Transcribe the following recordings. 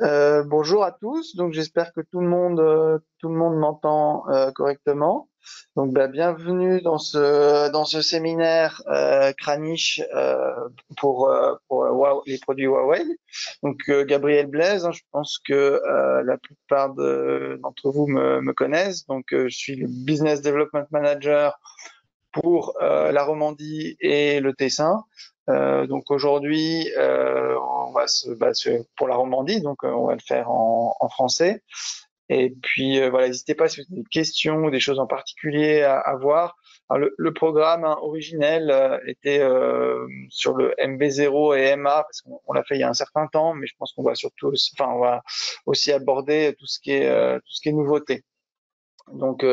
Bonjour à tous. Donc j'espère que tout le monde m'entend correctement. Donc bienvenue dans ce séminaire Kranich pour les produits Huawei. Donc Gabriel Blaise, hein, je pense que la plupart d'entre vous me connaissent. Donc je suis le Business Development Manager pour la Romandie et le Tessin. Donc aujourd'hui, on va pour la Romandie, donc on va le faire en français. Et puis voilà, n'hésitez pas si vous avez des questions ou des choses en particulier à voir. Alors, le programme originel était sur le MB0 et MA parce qu'on l'a fait il y a un certain temps, mais je pense qu'on va surtout, on va aussi aborder tout ce qui est nouveauté. Donc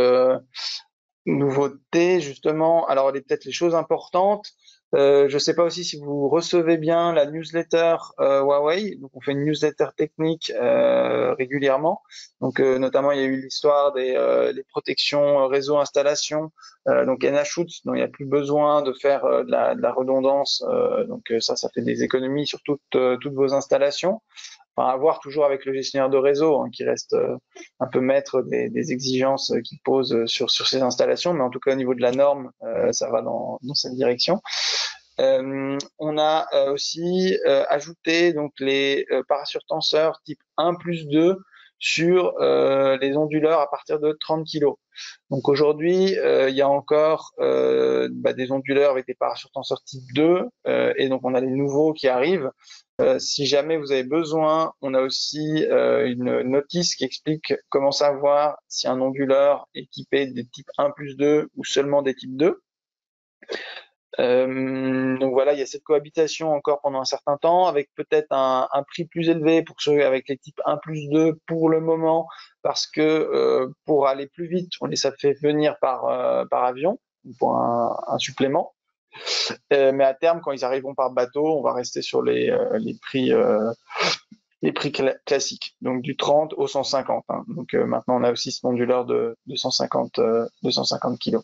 nouveauté, justement. Alors, peut-être les choses importantes. Je ne sais pas aussi si vous recevez bien la newsletter Huawei. Donc, on fait une newsletter technique régulièrement. Donc, notamment, il y a eu l'histoire des protections réseau installation. Donc, NHOOT, dont il n'y a plus besoin de faire de la redondance. Donc, ça fait des économies sur toutes vos installations. Enfin, à voir toujours avec le gestionnaire de réseau, hein, qui reste un peu maître des exigences qu'il pose sur ces installations, mais en tout cas au niveau de la norme, ça va dans cette direction. On a aussi ajouté donc les parasurtenseurs type 1 plus 2 sur les onduleurs à partir de 30 kg. Donc aujourd'hui, il y a encore des onduleurs avec des parasurtenseurs type 2, et donc on a les nouveaux qui arrivent. Si jamais vous avez besoin, on a aussi une notice qui explique comment savoir si un onduleur est équipé des types 1 plus 2 ou seulement des types 2. Donc voilà, il y a cette cohabitation encore pendant un certain temps, avec peut-être un prix plus élevé pour ceux avec les types 1 plus 2 pour le moment, parce que pour aller plus vite, on les a fait venir par avion, pour un supplément. Mais à terme, quand ils arriveront par bateau, on va rester sur les prix classiques, donc du 30 au 150. Hein. Donc maintenant, on a aussi ce onduleur de 250 kg.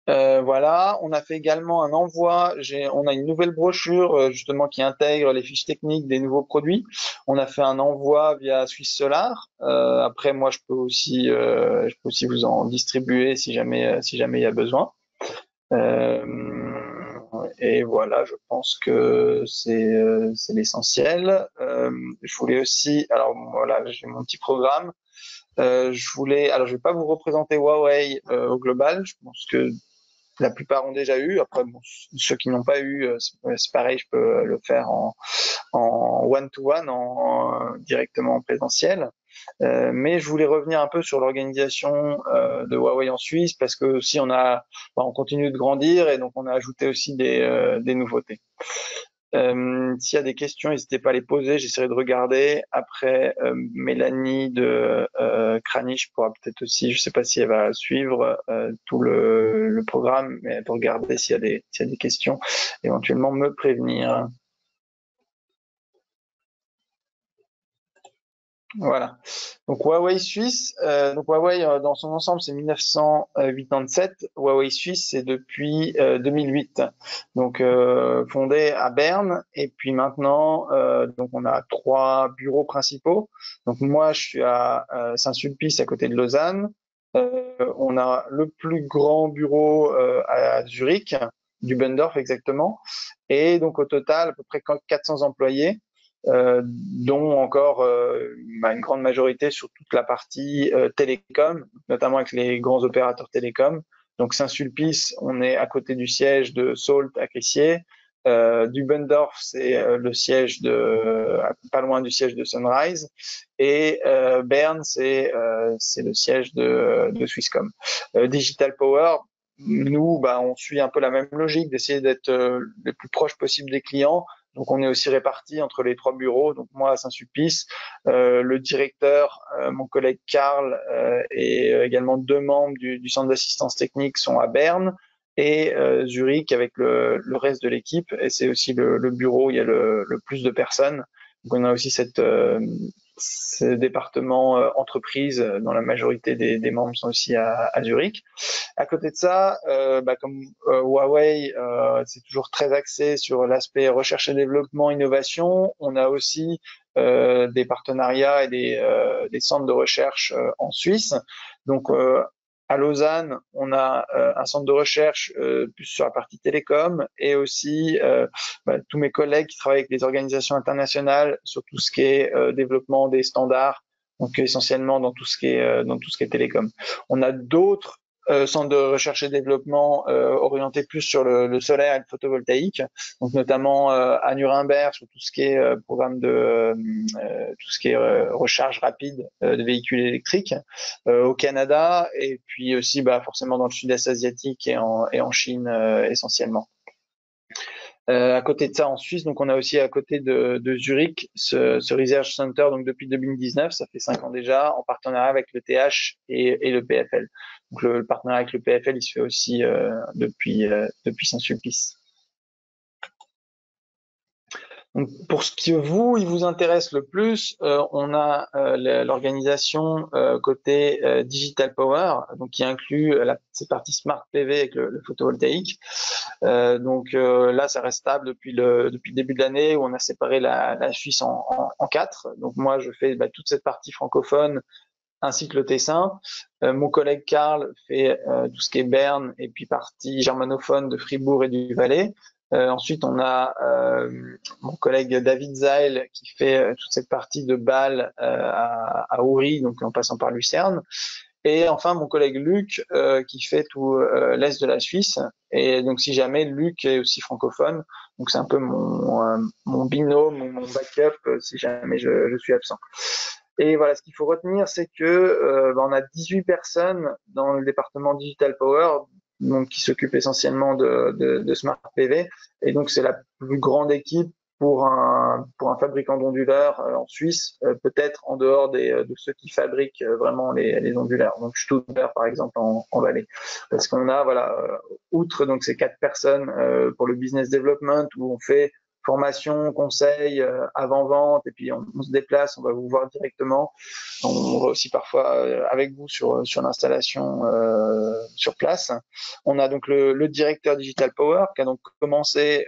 Voilà, on a fait également un envoi. On a une nouvelle brochure justement qui intègre les fiches techniques des nouveaux produits. On a fait un envoi via Swiss Solar. Après, moi, je peux aussi vous en distribuer si jamais il y a besoin. Euh, et voilà, je pense que c'est l'essentiel. Je voulais aussi, alors voilà, j'ai mon petit programme. Alors je vais pas vous représenter Huawei au global. Je pense que la plupart ont déjà eu. Après, bon, ceux qui n'ont pas eu, c'est pareil, je peux le faire en one-to-one, directement en présentiel. Mais je voulais revenir un peu sur l'organisation de Huawei en Suisse parce que aussi on continue de grandir et donc on a ajouté aussi des nouveautés. S'il y a des questions, n'hésitez pas à les poser, j'essaierai de regarder. Après, Mélanie de Kranich pourra peut-être aussi, je ne sais pas si elle va suivre tout le programme, mais elle peut regarder s'il y a des questions, éventuellement me prévenir. Voilà. Donc Huawei Suisse, donc Huawei dans son ensemble c'est 1987. Huawei Suisse c'est depuis 2008. Donc fondé à Berne et puis maintenant donc on a trois bureaux principaux. Donc moi je suis à Saint-Sulpice à côté de Lausanne. On a le plus grand bureau à Zurich, du Bundorf exactement. Et donc au total à peu près 400 employés dont encore une grande majorité sur toute la partie télécom, notamment avec les grands opérateurs télécoms. Donc Saint-Sulpice, on est à côté du siège de Salt à Crissier. Dubendorf, c'est le siège pas loin du siège de Sunrise. Et Berne, c'est le siège de Swisscom. Digital Power, nous, on suit un peu la même logique d'essayer d'être le plus proche possible des clients. Donc on est aussi répartis entre les trois bureaux. Donc moi à Saint-Sulpice, le directeur, mon collègue Karl et également deux membres du centre d'assistance technique sont à Berne et Zurich avec le reste de l'équipe. Et c'est aussi le bureau où il y a le plus de personnes. Donc on a aussi ce département entreprise dont la majorité des membres sont aussi à Zurich. À côté de ça, comme Huawei, c'est toujours très axé sur l'aspect recherche et développement, innovation. On a aussi des partenariats et des centres de recherche en Suisse. Donc à Lausanne, on a un centre de recherche plus sur la partie télécom et aussi tous mes collègues qui travaillent avec les organisations internationales sur tout ce qui est développement des standards, donc essentiellement dans tout ce qui est télécom. On a d'autres centres de recherche et développement orientés plus sur le solaire et le photovoltaïque, donc notamment à Nuremberg sur tout ce qui est programme de tout ce qui est recharge rapide de véhicules électriques, au Canada et puis aussi forcément dans le sud-est asiatique et en Chine essentiellement. À côté de ça, en Suisse, donc on a aussi à côté de Zurich ce Research Center, donc depuis 2019, ça fait 5 ans déjà, en partenariat avec le TH et le PFL. Donc le partenariat avec le PFL, il se fait aussi depuis Saint-Sulpice. Donc, pour ce qui il vous intéresse le plus, on a l'organisation côté Digital Power, donc qui inclut cette partie Smart PV avec le photovoltaïque. Donc là, ça reste stable depuis le début de l'année où on a séparé la Suisse en quatre. Donc moi, je fais toute cette partie francophone ainsi que le Tessin. Mon collègue Karl fait tout ce qui est Berne et puis partie germanophone de Fribourg et du Valais. Ensuite, on a mon collègue David Zeil qui fait toute cette partie de Bâle à Oury, donc en passant par Lucerne. Et enfin, mon collègue Luc qui fait tout l'est de la Suisse. Et donc, si jamais Luc est aussi francophone, donc c'est un peu mon binôme ou mon backup si jamais je suis absent. Et voilà, ce qu'il faut retenir, c'est que on a 18 personnes dans le département Digital Power, donc qui s'occupe essentiellement de Smart PV, et donc c'est la plus grande équipe pour un fabricant d'onduleurs en Suisse, peut-être en dehors de ceux qui fabriquent vraiment les onduleurs. Donc Stuttgart par exemple en Valais, parce qu'on a outre donc ces 4 personnes pour le business development où on fait formation, conseil, avant-vente, et puis on se déplace, on va vous voir directement. On va aussi parfois avec vous sur l'installation sur place. On a donc le directeur Digital Power qui a donc commencé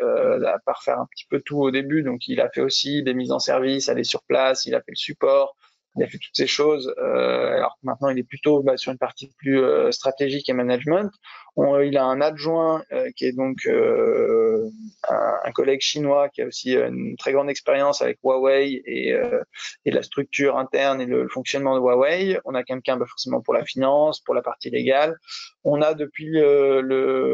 par faire un petit peu tout au début. Donc il a fait aussi des mises en service, aller sur place, il a fait le support, il a fait toutes ces choses. Alors maintenant il est plutôt sur une partie plus stratégique et management. Il a un adjoint qui est donc un collègue chinois qui a aussi une très grande expérience avec Huawei et la structure interne et le fonctionnement de Huawei. On a quelqu'un forcément pour la finance, pour la partie légale. On a depuis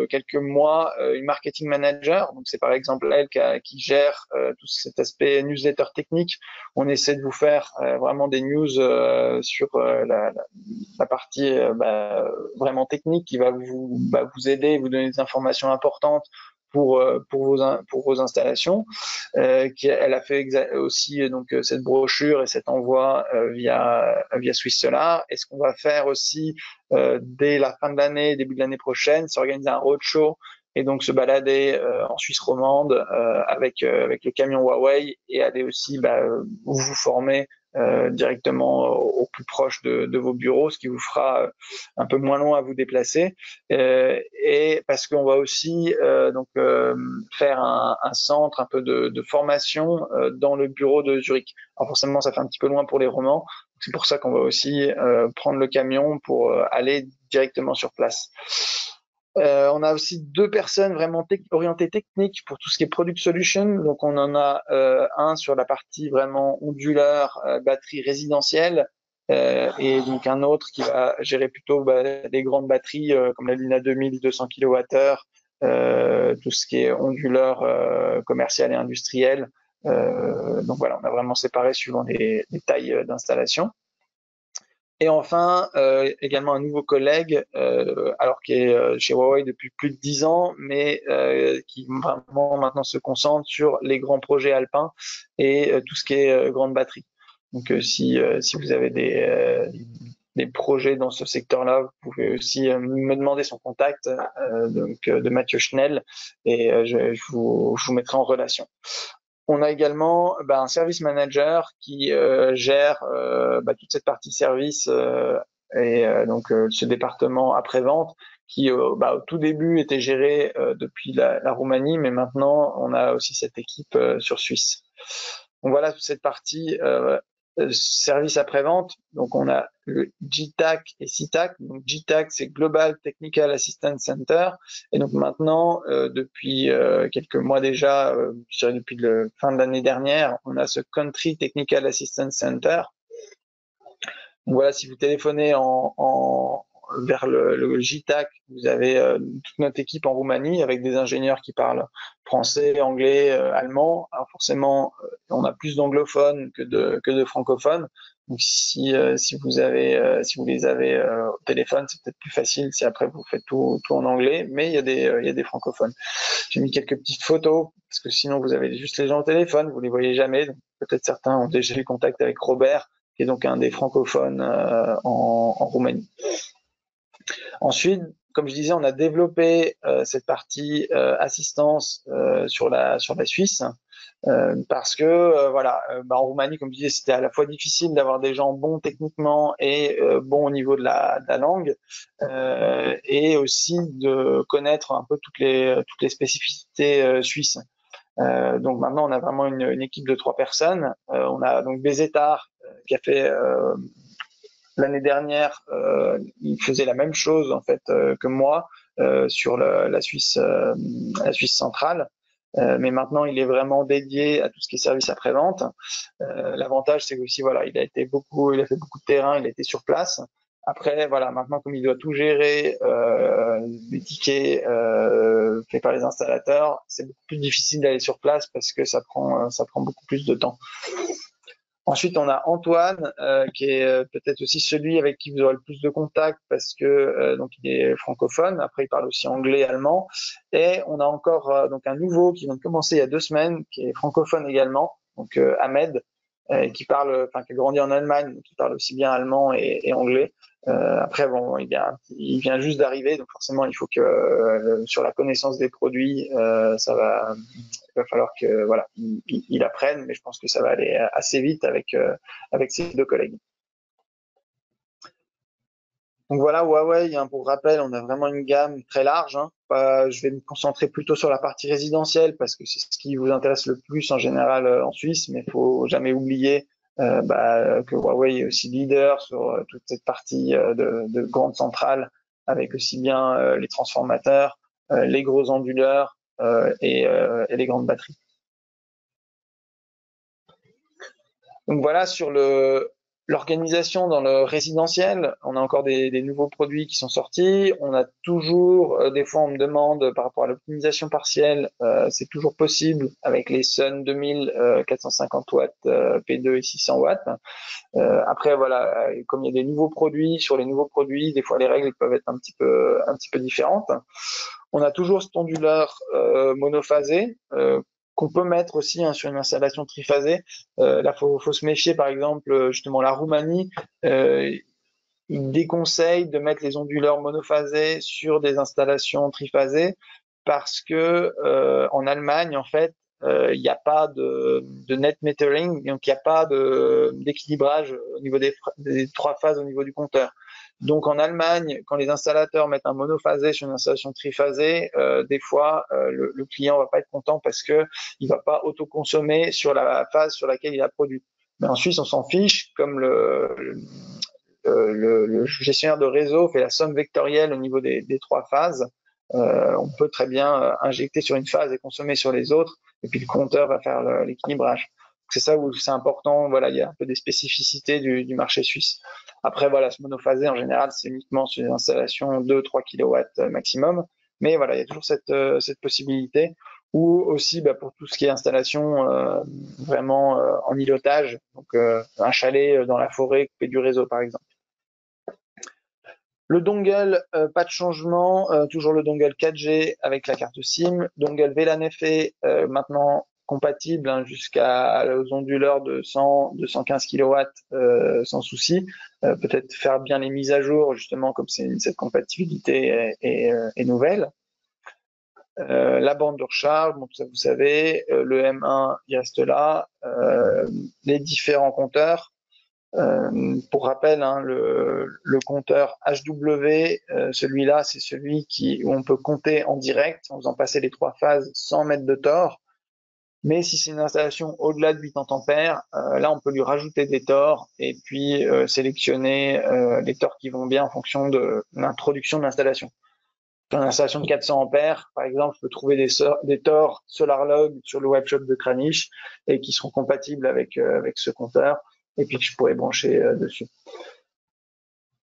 quelques mois une marketing manager. Donc c'est par exemple elle qui gère tout cet aspect newsletter technique. On essaie de vous faire vraiment des news sur la partie vraiment technique qui va vous aider, vous donner des informations importantes pour vos installations. Elle a fait aussi donc cette brochure et cet envoi via Swiss Solar. Et ce qu'on va faire aussi dès la fin de l'année, début de l'année prochaine, c'est organiser un roadshow et donc se balader en Suisse romande avec le camion Huawei et aller aussi vous former directement au plus proche de vos bureaux, ce qui vous fera un peu moins long à vous déplacer. Et parce qu'on va aussi faire un centre un peu de formation dans le bureau de Zurich. Alors forcément, ça fait un petit peu loin pour les Romans. C'est pour ça qu'on va aussi prendre le camion pour aller directement sur place. On a aussi 2 personnes vraiment orientées techniques pour tout ce qui est product solution. Donc on en a un sur la partie vraiment onduleur, batterie résidentielle, et donc un autre qui va gérer plutôt des grandes batteries comme la Luna 2200 kWh, tout ce qui est onduleur commercial et industriel. Donc voilà, on a vraiment séparé suivant les tailles d'installation. Et enfin, également un nouveau collègue, alors qui est chez Huawei depuis plus de 10 ans, mais qui vraiment maintenant se concentre sur les grands projets alpins et tout ce qui est grande batterie. Donc si vous avez des projets dans ce secteur-là, vous pouvez aussi me demander son contact de Mathieu Schnell et je vous mettrai en relation. On a également un service manager qui gère toute cette partie service et donc ce département après-vente qui au tout début était géré depuis la Roumanie, mais maintenant on a aussi cette équipe sur Suisse. Donc voilà toute cette partie service après-vente. Donc on a le GTAC et CTAC. Donc GTAC, c'est Global Technical Assistance Center. Et donc maintenant, depuis quelques mois déjà, je dirais depuis la fin de l'année dernière, on a ce Country Technical Assistance Center. Donc voilà, si vous téléphonez vers le JTAC, vous avez toute notre équipe en Roumanie avec des ingénieurs qui parlent français, anglais, allemand. Alors forcément, on a plus d'anglophones que de francophones. Donc si vous les avez au téléphone, c'est peut-être plus facile si après vous faites tout en anglais, mais il y a des francophones. J'ai mis quelques petites photos parce que sinon vous avez juste les gens au téléphone, vous les voyez jamais. Donc peut-être certains ont déjà eu contact avec Robert, qui est donc un des francophones en Roumanie. Ensuite, comme je disais, on a développé cette partie assistance sur la Suisse. Parce que en Roumanie, comme je disais, c'était à la fois difficile d'avoir des gens bons techniquement et bons au niveau de la langue, et aussi de connaître un peu toutes les spécificités suisses. Donc maintenant, on a vraiment une équipe de 3 personnes. On a donc Bézétar qui a fait l'année dernière, il faisait la même chose en fait que moi sur la Suisse centrale. Mais maintenant, il est vraiment dédié à tout ce qui est service après-vente. L'avantage, c'est aussi, voilà, il a fait beaucoup de terrain, il a été sur place. Après, voilà, maintenant, comme il doit tout gérer, les tickets faits par les installateurs, c'est beaucoup plus difficile d'aller sur place parce que ça prend beaucoup plus de temps. Ensuite, on a Antoine, qui est peut-être aussi celui avec qui vous aurez le plus de contact parce que donc il est francophone. Après, il parle aussi anglais, allemand. Et on a encore donc un nouveau qui vient de commencer il y a 2 semaines, qui est francophone également, donc Ahmed, qui a grandi en Allemagne, donc qui parle aussi bien allemand et anglais. Après, bon, il vient juste d'arriver, donc forcément, il faut que sur la connaissance des produits, il va falloir que voilà, il apprenne, mais je pense que ça va aller assez vite avec ses 2 collègues. Donc voilà, Huawei, hein, pour rappel, on a vraiment une gamme très large. Hein. Je vais me concentrer plutôt sur la partie résidentielle parce que c'est ce qui vous intéresse le plus en général en Suisse, mais il faut jamais oublier que Huawei est aussi leader sur toute cette partie de grandes centrales, avec aussi bien les transformateurs, les gros onduleurs et les grandes batteries. Donc voilà, sur l'organisation dans le résidentiel, on a encore des nouveaux produits qui sont sortis. On a toujours, des fois on me demande par rapport à l'optimisation partielle, c'est toujours possible avec les Sun 2000 450 watts P2 et 600 watts. Après voilà, comme il y a des nouveaux produits, sur les nouveaux produits, des fois les règles peuvent être un petit peu différentes. On a toujours cet onduleur monophasé qu'on peut mettre aussi sur une installation triphasée. Là, faut se méfier, par exemple, justement, la Roumanie, il déconseille de mettre les onduleurs monophasés sur des installations triphasées parce que en Allemagne, en fait, il n'y a pas de net metering, donc il n'y a pas d'équilibrage au niveau des 3 phases au niveau du compteur. Donc en Allemagne, quand les installateurs mettent un monophasé sur une installation triphasée, des fois le client va pas être content parce que il va pas autoconsommer sur la phase sur laquelle il a produit. Mais en Suisse, on s'en fiche, comme le gestionnaire de réseau fait la somme vectorielle au niveau des 3 phases. On peut très bien injecter sur une phase et consommer sur les autres, et puis le compteur va faire l'équilibrage. C'est ça où c'est important. Voilà, il y a un peu des spécificités du marché suisse. Après, voilà, ce monophasé, en général, c'est uniquement sur des installations 2-3 kW maximum. Mais voilà, il y a toujours cette possibilité. Ou aussi pour tout ce qui est installation vraiment en îlotage, donc un chalet dans la forêt coupé du réseau, par exemple. Le dongle, pas de changement, toujours le dongle 4G avec la carte SIM. Dongle VLAN FE, maintenant compatible jusqu'aux onduleurs de 100-215 kW sans souci. Peut-être faire bien les mises à jour, justement, comme cette compatibilité est nouvelle. La bande de recharge, bon, ça vous savez, le M1, il reste là. Les différents compteurs. Pour rappel, hein, le compteur HW, celui-là, c'est celui où on peut compter en direct en faisant passer les 3 phases sans mettre de tort. Mais si c'est une installation au-delà de 800 ampères, là on peut lui rajouter des tors et puis sélectionner les tors qui vont bien en fonction de l'introduction de l'installation. Sur une installation de 400 ampères, par exemple, je peux trouver des tors SolarLog sur le webshop de Kranich et qui seront compatibles avec ce compteur et puis que je pourrais brancher dessus.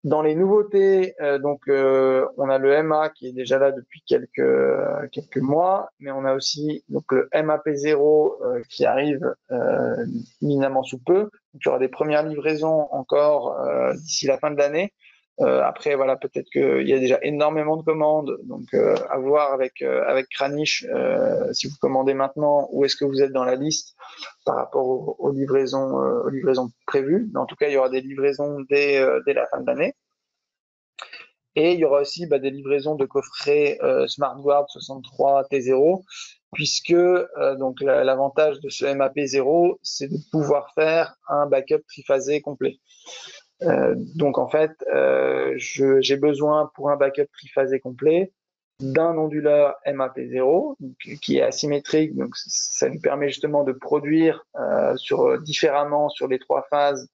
Dans les nouveautés, on a le MA qui est déjà là depuis quelques mois, mais on a aussi donc le MAP0 qui arrive imminemment sous peu. Donc, il y aura des premières livraisons encore d'ici la fin de l'année. Après, voilà, peut-être qu'il y a déjà énormément de commandes, donc à voir avec Kranich si vous commandez maintenant, où est-ce que vous êtes dans la liste par rapport aux livraisons prévues. Mais en tout cas, il y aura des livraisons dès la fin de l'année. Et il y aura aussi des livraisons de coffrets SmartGuard 63 T0, puisque donc l'avantage de ce MAP0, c'est de pouvoir faire un backup triphasé complet. Donc en fait, j'ai besoin pour un backup triphasé complet d'un onduleur MAP0 qui est asymétrique, donc ça nous permet justement de produire différemment sur les 3 phases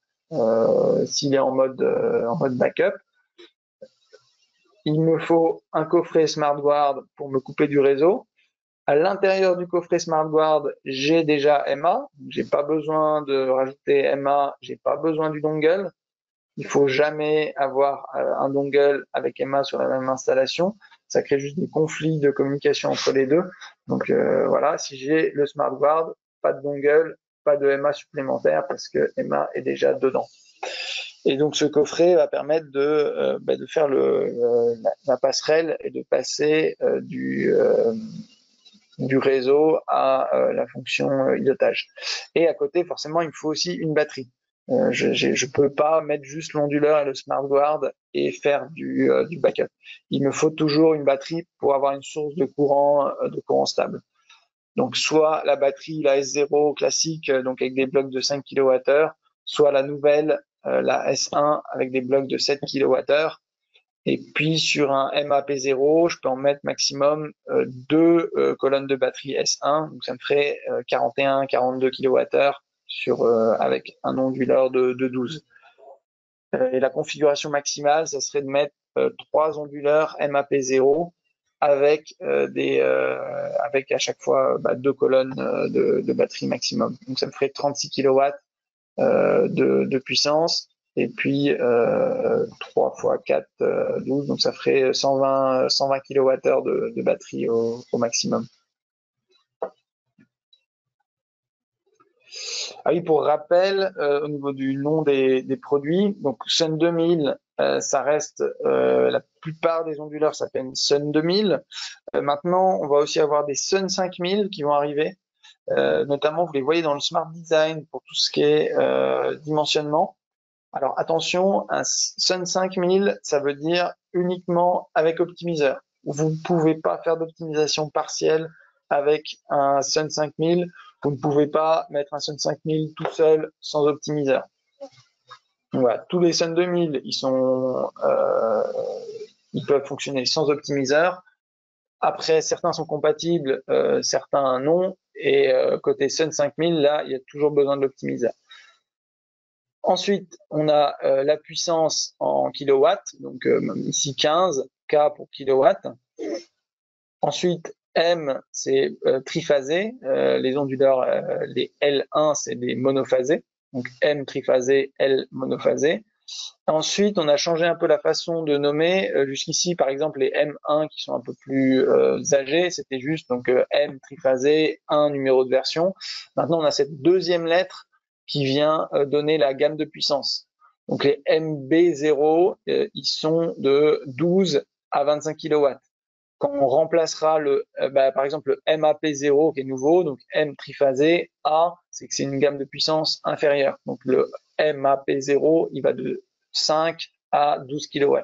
s'il est en mode backup. Il me faut un coffret SmartGuard pour me couper du réseau. À l'intérieur du coffret SmartGuard, j'ai déjà MA. J'ai pas besoin de rajouter MA, j'ai pas besoin du dongle. Il faut jamais avoir un dongle avec MA sur la même installation. Ça crée juste des conflits de communication entre les deux. Donc voilà, si j'ai le SmartGuard, pas de dongle, pas de MA supplémentaire parce que MA est déjà dedans. Et donc ce coffret va permettre de faire la passerelle et de passer du réseau à la fonction îlotage. Et à côté, forcément, il me faut aussi une batterie. Je peux pas mettre juste l'onduleur et le SmartGuard et faire du backup. Il me faut toujours une batterie pour avoir une source de courant stable. Donc soit la batterie, la S0 classique, donc avec des blocs de 5 kWh, soit la nouvelle, la S1 avec des blocs de 7 kWh. Et puis sur un MAP0, je peux en mettre maximum 2 colonnes de batterie S1, donc ça me ferait 41-42 kWh avec un onduleur de 12. Et la configuration maximale, ça serait de mettre 3 onduleurs MAP0 avec à chaque fois 2 colonnes de batterie maximum. Donc ça me ferait 36 kW de puissance et puis 3 x 4 12, donc ça ferait 120 kWh de batterie au maximum. Ah oui, pour rappel, au niveau du nom des produits, donc Sun 2000, ça reste la plupart des onduleurs s'appellent Sun 2000. Maintenant, on va aussi avoir des Sun 5000 qui vont arriver. Notamment, vous les voyez dans le Smart Design pour tout ce qui est dimensionnement. Alors attention, un Sun 5000, ça veut dire uniquement avec optimiseur. Vous ne pouvez pas faire d'optimisation partielle avec un Sun 5000. Vous ne pouvez pas mettre un Sun 5000 tout seul sans optimiseur. Voilà, tous les Sun 2000, ils peuvent fonctionner sans optimiseur. Après, certains sont compatibles, certains non. Et côté Sun 5000, là, il y a toujours besoin de l'optimiseur. Ensuite, on a la puissance en kilowatts, donc ici 15 K pour kilowatt. Ensuite, M, c'est triphasé. Les onduleurs, les L1, c'est des monophasés. Donc M triphasé, L monophasé. Ensuite, on a changé un peu la façon de nommer. Jusqu'ici, par exemple, les M1 qui sont un peu plus âgés, c'était juste donc M triphasé, un numéro de version. Maintenant, on a cette deuxième lettre qui vient donner la gamme de puissance. Donc les MB0, ils sont de 12 à 25 kW. Quand on remplacera par exemple le MAP0 qui est nouveau, donc M triphasé, A, c'est que c'est une gamme de puissance inférieure. Donc le MAP0, il va de 5 à 12 kW.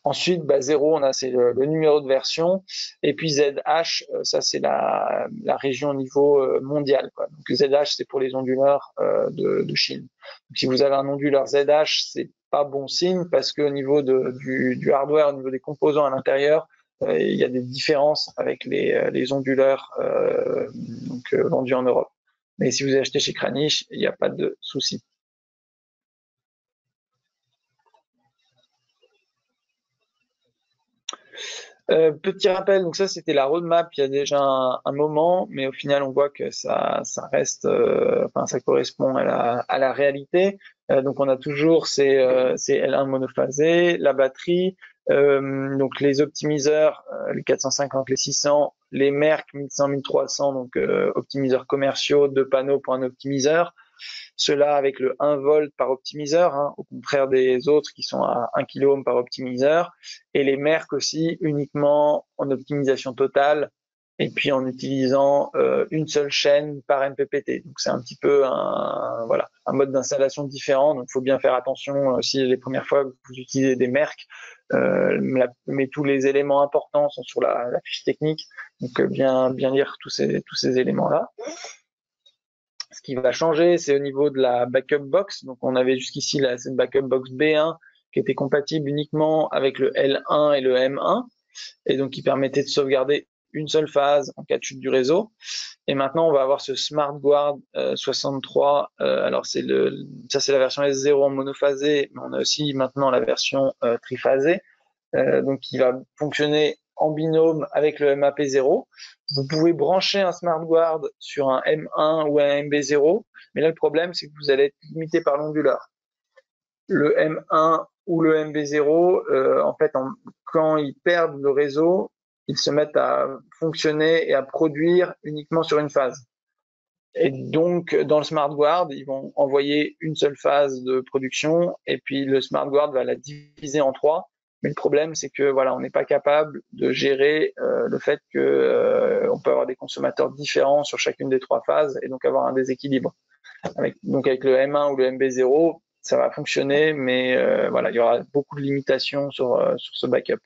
Ensuite, 0, c'est le numéro de version. Et puis ZH, ça c'est la région au niveau mondial, quoi. Donc ZH, c'est pour les onduleurs de Chine. Donc si vous avez un onduleur ZH, c'est pas bon signe parce que au niveau du hardware, au niveau des composants à l'intérieur, il y a des différences avec les onduleurs vendus en Europe. Mais si vous achetez chez Kranich, il n'y a pas de souci. Petit rappel, donc ça c'était la roadmap il y a déjà un moment, mais au final on voit que ça reste, enfin ça correspond à la réalité. Donc on a toujours ces L1 monophasés, la batterie, donc les optimiseurs, les 450, les 600, les Merck 1100, 1300, donc optimiseurs commerciaux, 2 panneaux pour un optimiseur. Cela avec le 1 volt par optimiseur, hein, au contraire des autres qui sont à 1 kilo par optimiseur, et les Merck aussi uniquement en optimisation totale, et puis en utilisant une seule chaîne par MPPT. Donc c'est un petit peu un mode d'installation différent. Donc il faut bien faire attention si les premières fois que vous utilisez des Merck, mais tous les éléments importants sont sur la fiche technique. Donc bien lire tous ces éléments là. Ce qui va changer, c'est au niveau de la backup box. Donc, on avait jusqu'ici cette backup box B1 qui était compatible uniquement avec le L1 et le M1, et donc qui permettait de sauvegarder une seule phase en cas de chute du réseau. Et maintenant, on va avoir ce SmartGuard 63. Alors, ça c'est la version S0 en monophasé, mais on a aussi maintenant la version triphasée, donc qui va fonctionner en binôme avec le MAP0. Vous pouvez brancher un SmartGuard sur un M1 ou un MB0, mais là le problème c'est que vous allez être limité par l'onduleur. Le M1 ou le MB0, en fait, quand ils perdent le réseau, ils se mettent à fonctionner et à produire uniquement sur une phase. Et donc, dans le SmartGuard, ils vont envoyer une seule phase de production, et puis le SmartGuard va la diviser en 3. Mais le problème, c'est que voilà, on n'est pas capable de gérer le fait que on peut avoir des consommateurs différents sur chacune des 3 phases, et donc avoir un déséquilibre. Donc avec le M1 ou le MB0, ça va fonctionner, mais voilà, il y aura beaucoup de limitations sur ce backup.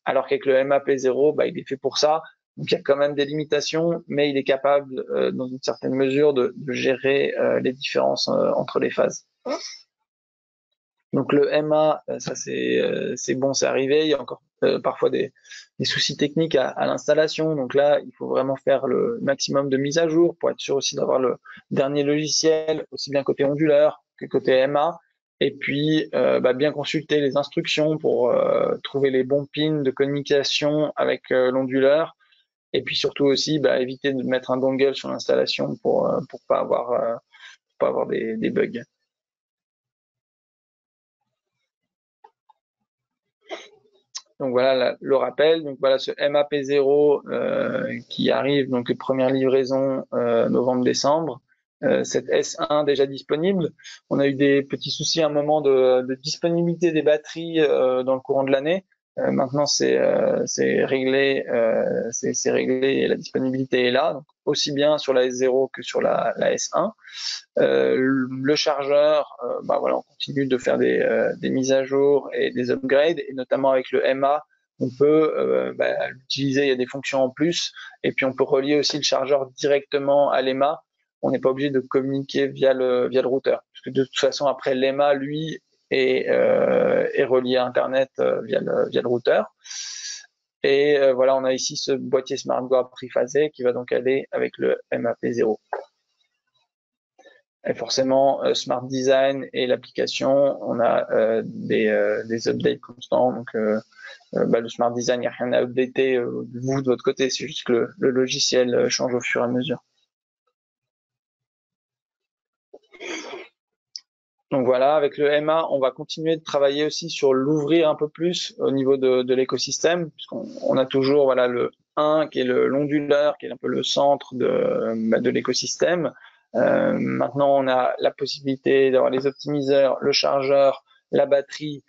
Alors qu'avec le MAP0, il est fait pour ça. Donc il y a quand même des limitations, mais il est capable, dans une certaine mesure, de gérer les différences entre les phases. Donc le MA, ça c'est bon, c'est arrivé. Il y a encore parfois des soucis techniques à l'installation. Donc là, il faut vraiment faire le maximum de mise à jour pour être sûr aussi d'avoir le dernier logiciel, aussi bien côté onduleur que côté MA. Et puis bien consulter les instructions pour trouver les bons pins de communication avec l'onduleur. Et puis surtout aussi éviter de mettre un dongle sur l'installation pour pas avoir des bugs. Donc voilà le rappel. Donc voilà ce MAP0 qui arrive, donc première livraison novembre-décembre. Cette S1 déjà disponible. On a eu des petits soucis à un moment de disponibilité des batteries dans le courant de l'année. Maintenant c'est réglé, c'est réglé et la disponibilité est là. Donc, aussi bien sur la S0 que sur la S1. Le chargeur, on continue de faire des mises à jour et des upgrades, et notamment avec le MA, on peut l'utiliser, il y a des fonctions en plus, et puis on peut relier aussi le chargeur directement à l'EMA. On n'est pas obligé de communiquer via le routeur, parce que de toute façon après l'EMA lui est relié à Internet via le routeur. Et voilà, on a ici ce boîtier SmartGuard triphasé qui va donc aller avec le MAP0. Et forcément, Smart Design et l'application, on a des updates constants. Donc, le Smart Design, il n'y a rien à updater vous de votre côté, c'est juste que le logiciel change au fur et à mesure. Donc voilà, avec le MA, on va continuer de travailler aussi sur l'ouvrir un peu plus au niveau de l'écosystème, puisqu'on a toujours le 1 qui est l'onduleur, qui est un peu le centre de l'écosystème. Maintenant, on a la possibilité d'avoir les optimiseurs, le chargeur, la batterie,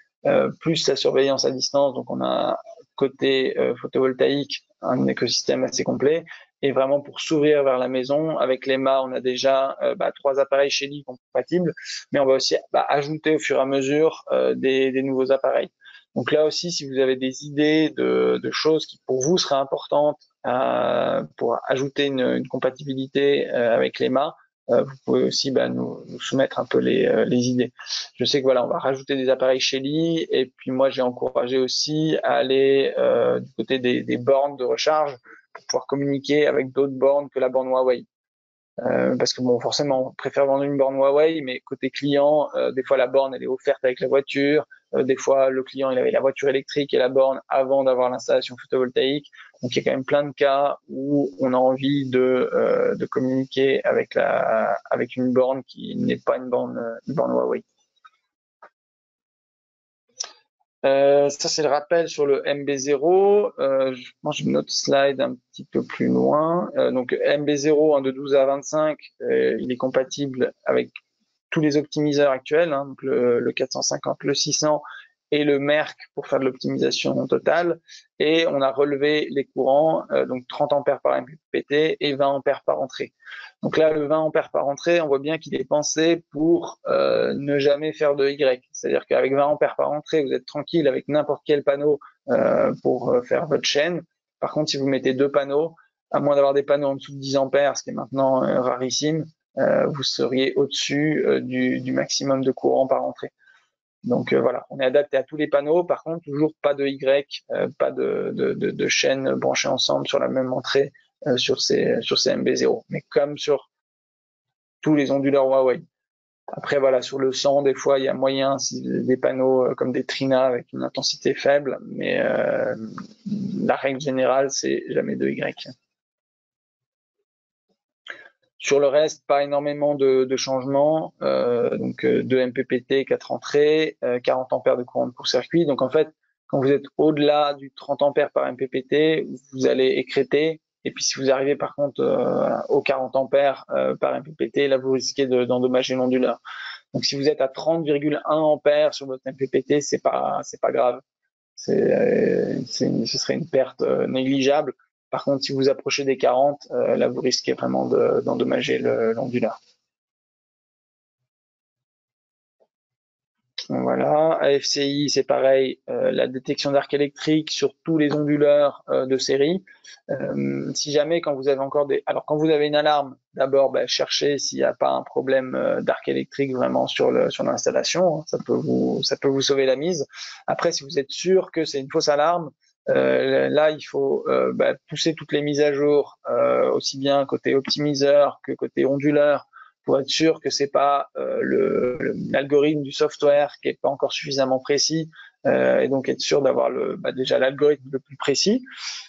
plus la surveillance à distance. Donc, on a côté photovoltaïque un écosystème assez complet. Et vraiment pour s'ouvrir vers la maison, avec l'EMA, on a déjà 3 appareils chez lui compatibles, mais on va aussi ajouter au fur et à mesure des nouveaux appareils. Donc là aussi, si vous avez des idées de choses qui pour vous seraient importantes pour ajouter une compatibilité avec l'EMA, vous pouvez aussi nous soumettre un peu les idées. Je sais que voilà, on va rajouter des appareils Shelly, et puis moi j'ai encouragé aussi à aller du côté des bornes de recharge pour pouvoir communiquer avec d'autres bornes que la borne Huawei. Parce que bon, forcément, on préfère vendre une borne Huawei, mais côté client, des fois la borne elle est offerte avec la voiture, des fois le client il avait la voiture électrique et la borne avant d'avoir l'installation photovoltaïque. Donc il y a quand même plein de cas où on a envie de communiquer avec une borne qui n'est pas une borne Huawei. Ça c'est le rappel sur le MB0. Moi j'ai une autre slide un petit peu plus loin. Donc MB0 de 12 à 25, il est compatible avec tous les optimiseurs actuels, hein, donc le 450, le 600 et le Merck pour faire de l'optimisation totale. Et on a relevé les courants, donc 30 ampères par MPPT et 20 ampères par entrée. Donc là, le 20 ampères par entrée, on voit bien qu'il est pensé pour ne jamais faire de Y. C'est-à-dire qu'avec 20 ampères par entrée, vous êtes tranquille avec n'importe quel panneau pour faire votre chaîne. Par contre, si vous mettez deux panneaux, à moins d'avoir des panneaux en dessous de 10 ampères, ce qui est maintenant rarissime, vous seriez au-dessus du maximum de courant par entrée. Donc voilà, on est adapté à tous les panneaux. Par contre, toujours pas de Y, pas de chaînes branchées ensemble sur la même entrée sur ces MB0. Mais comme sur tous les onduleurs Huawei. Après voilà, sur le 100, des fois il y a moyen, si des panneaux comme des Trina avec une intensité faible, mais la règle générale c'est jamais de Y. Sur le reste, pas énormément de changements. Donc 2 MPPT, 4 entrées, 40 ampères de courant de court-circuit. Donc en fait, quand vous êtes au-delà du 30 ampères par MPPT, vous allez écréter. Et puis si vous arrivez par contre aux 40 ampères par MPPT, là vous risquez d'endommager l'onduleur. Donc si vous êtes à 30,1 ampères sur votre MPPT, c'est pas grave. Ce serait une perte négligeable. Par contre, si vous approchez des 40, là, vous risquez vraiment d'endommager l'onduleur. Voilà, AFCI, c'est pareil, la détection d'arc électrique sur tous les onduleurs de série. Si jamais, quand vous avez encore alors quand vous avez une alarme, d'abord cherchez s'il n'y a pas un problème d'arc électrique vraiment sur l'installation. Hein, ça peut vous sauver la mise. Après, si vous êtes sûr que c'est une fausse alarme, là, il faut pousser toutes les mises à jour, aussi bien côté optimiseur que côté onduleur, pour être sûr que c'est pas l'algorithme du software qui est pas encore suffisamment précis, et donc être sûr d'avoir déjà l'algorithme le plus précis.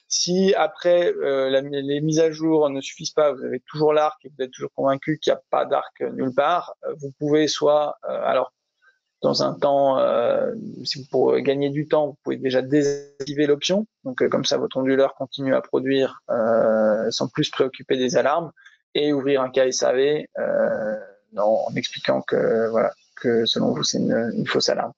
Si après les mises à jour ne suffisent pas, vous avez toujours l'arc et vous êtes toujours convaincu qu'il n'y a pas d'arc nulle part, vous pouvez soit alors dans un temps, si pour gagner du temps, vous pouvez déjà désactiver l'option. Donc comme ça, votre onduleur continue à produire sans plus se préoccuper des alarmes, et ouvrir un KSAV en expliquant que voilà, que selon vous c'est une fausse alarme.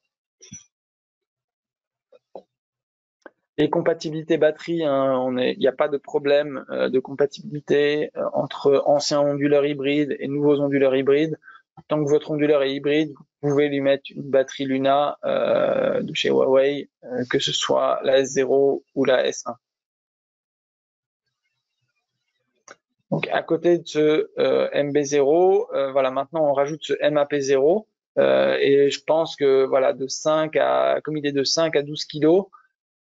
Et compatibilité batterie, hein, il n'y a pas de problème de compatibilité entre anciens onduleurs hybrides et nouveaux onduleurs hybrides. Tant que votre onduleur est hybride, vous pouvez lui mettre une batterie Luna de chez Huawei, que ce soit la S0 ou la S1. Donc à côté de ce MB0, voilà, maintenant on rajoute ce MAP0, et je pense que voilà, comme il est de 5 à 12 kg,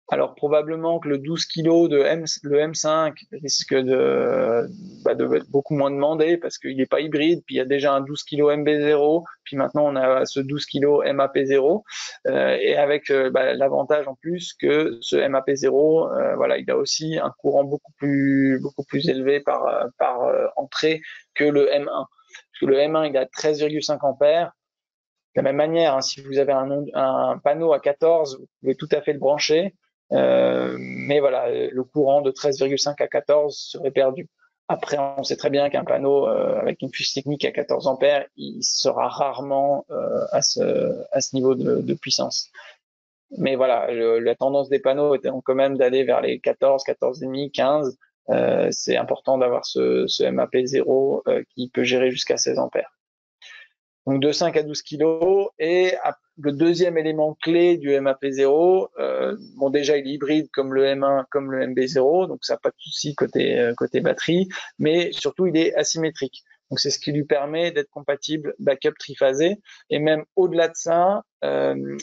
alors probablement que le 12 kg le M5 risque être beaucoup moins demandé parce qu'il n'est pas hybride, puis il y a déjà un 12 kg MB0, puis maintenant on a ce 12 kg MAP0, et avec l'avantage en plus que ce MAP0, voilà, il a aussi un courant beaucoup plus élevé par entrée que le M1. Parce que le M1 il a 13,5 ampères. De la même manière, hein, si vous avez un panneau à 14, vous pouvez tout à fait le brancher. Mais voilà, le courant de 13,5 à 14 serait perdu. Après, on sait très bien qu'un panneau avec une fiche technique à 14 ampères, il sera rarement à ce niveau de puissance. Mais voilà, la tendance des panneaux étant quand même d'aller vers les 14, 14,5, 15. C'est important d'avoir ce MAP0 qui peut gérer jusqu'à 16 ampères. Donc de 5 à 12 kg. Et le deuxième élément clé du MAP0, bon déjà il est hybride comme le M1, comme le MB0, donc ça n'a pas de souci côté batterie, mais surtout il est asymétrique. Donc c'est ce qui lui permet d'être compatible backup triphasé. Et même au-delà de ça,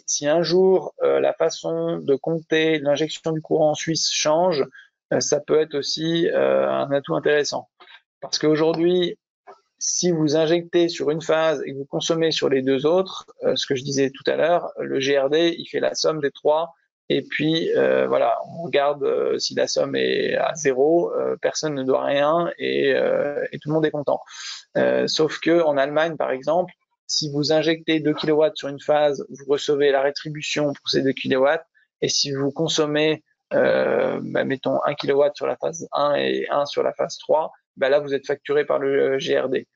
si un jour la façon de compter l'injection du courant en Suisse change, ça peut être aussi un atout intéressant. Parce qu'aujourd'hui, si vous injectez sur une phase et que vous consommez sur les deux autres, ce que je disais tout à l'heure, le GRD, il fait la somme des trois. Et puis voilà, on regarde si la somme est à 0, personne ne doit rien et tout le monde est content. Sauf que en Allemagne, par exemple, si vous injectez 2 kW sur une phase, vous recevez la rétribution pour ces 2 kW. Et si vous consommez, mettons 1 kW sur la phase 1 et 1 sur la phase 3, là vous êtes facturé par le GRD.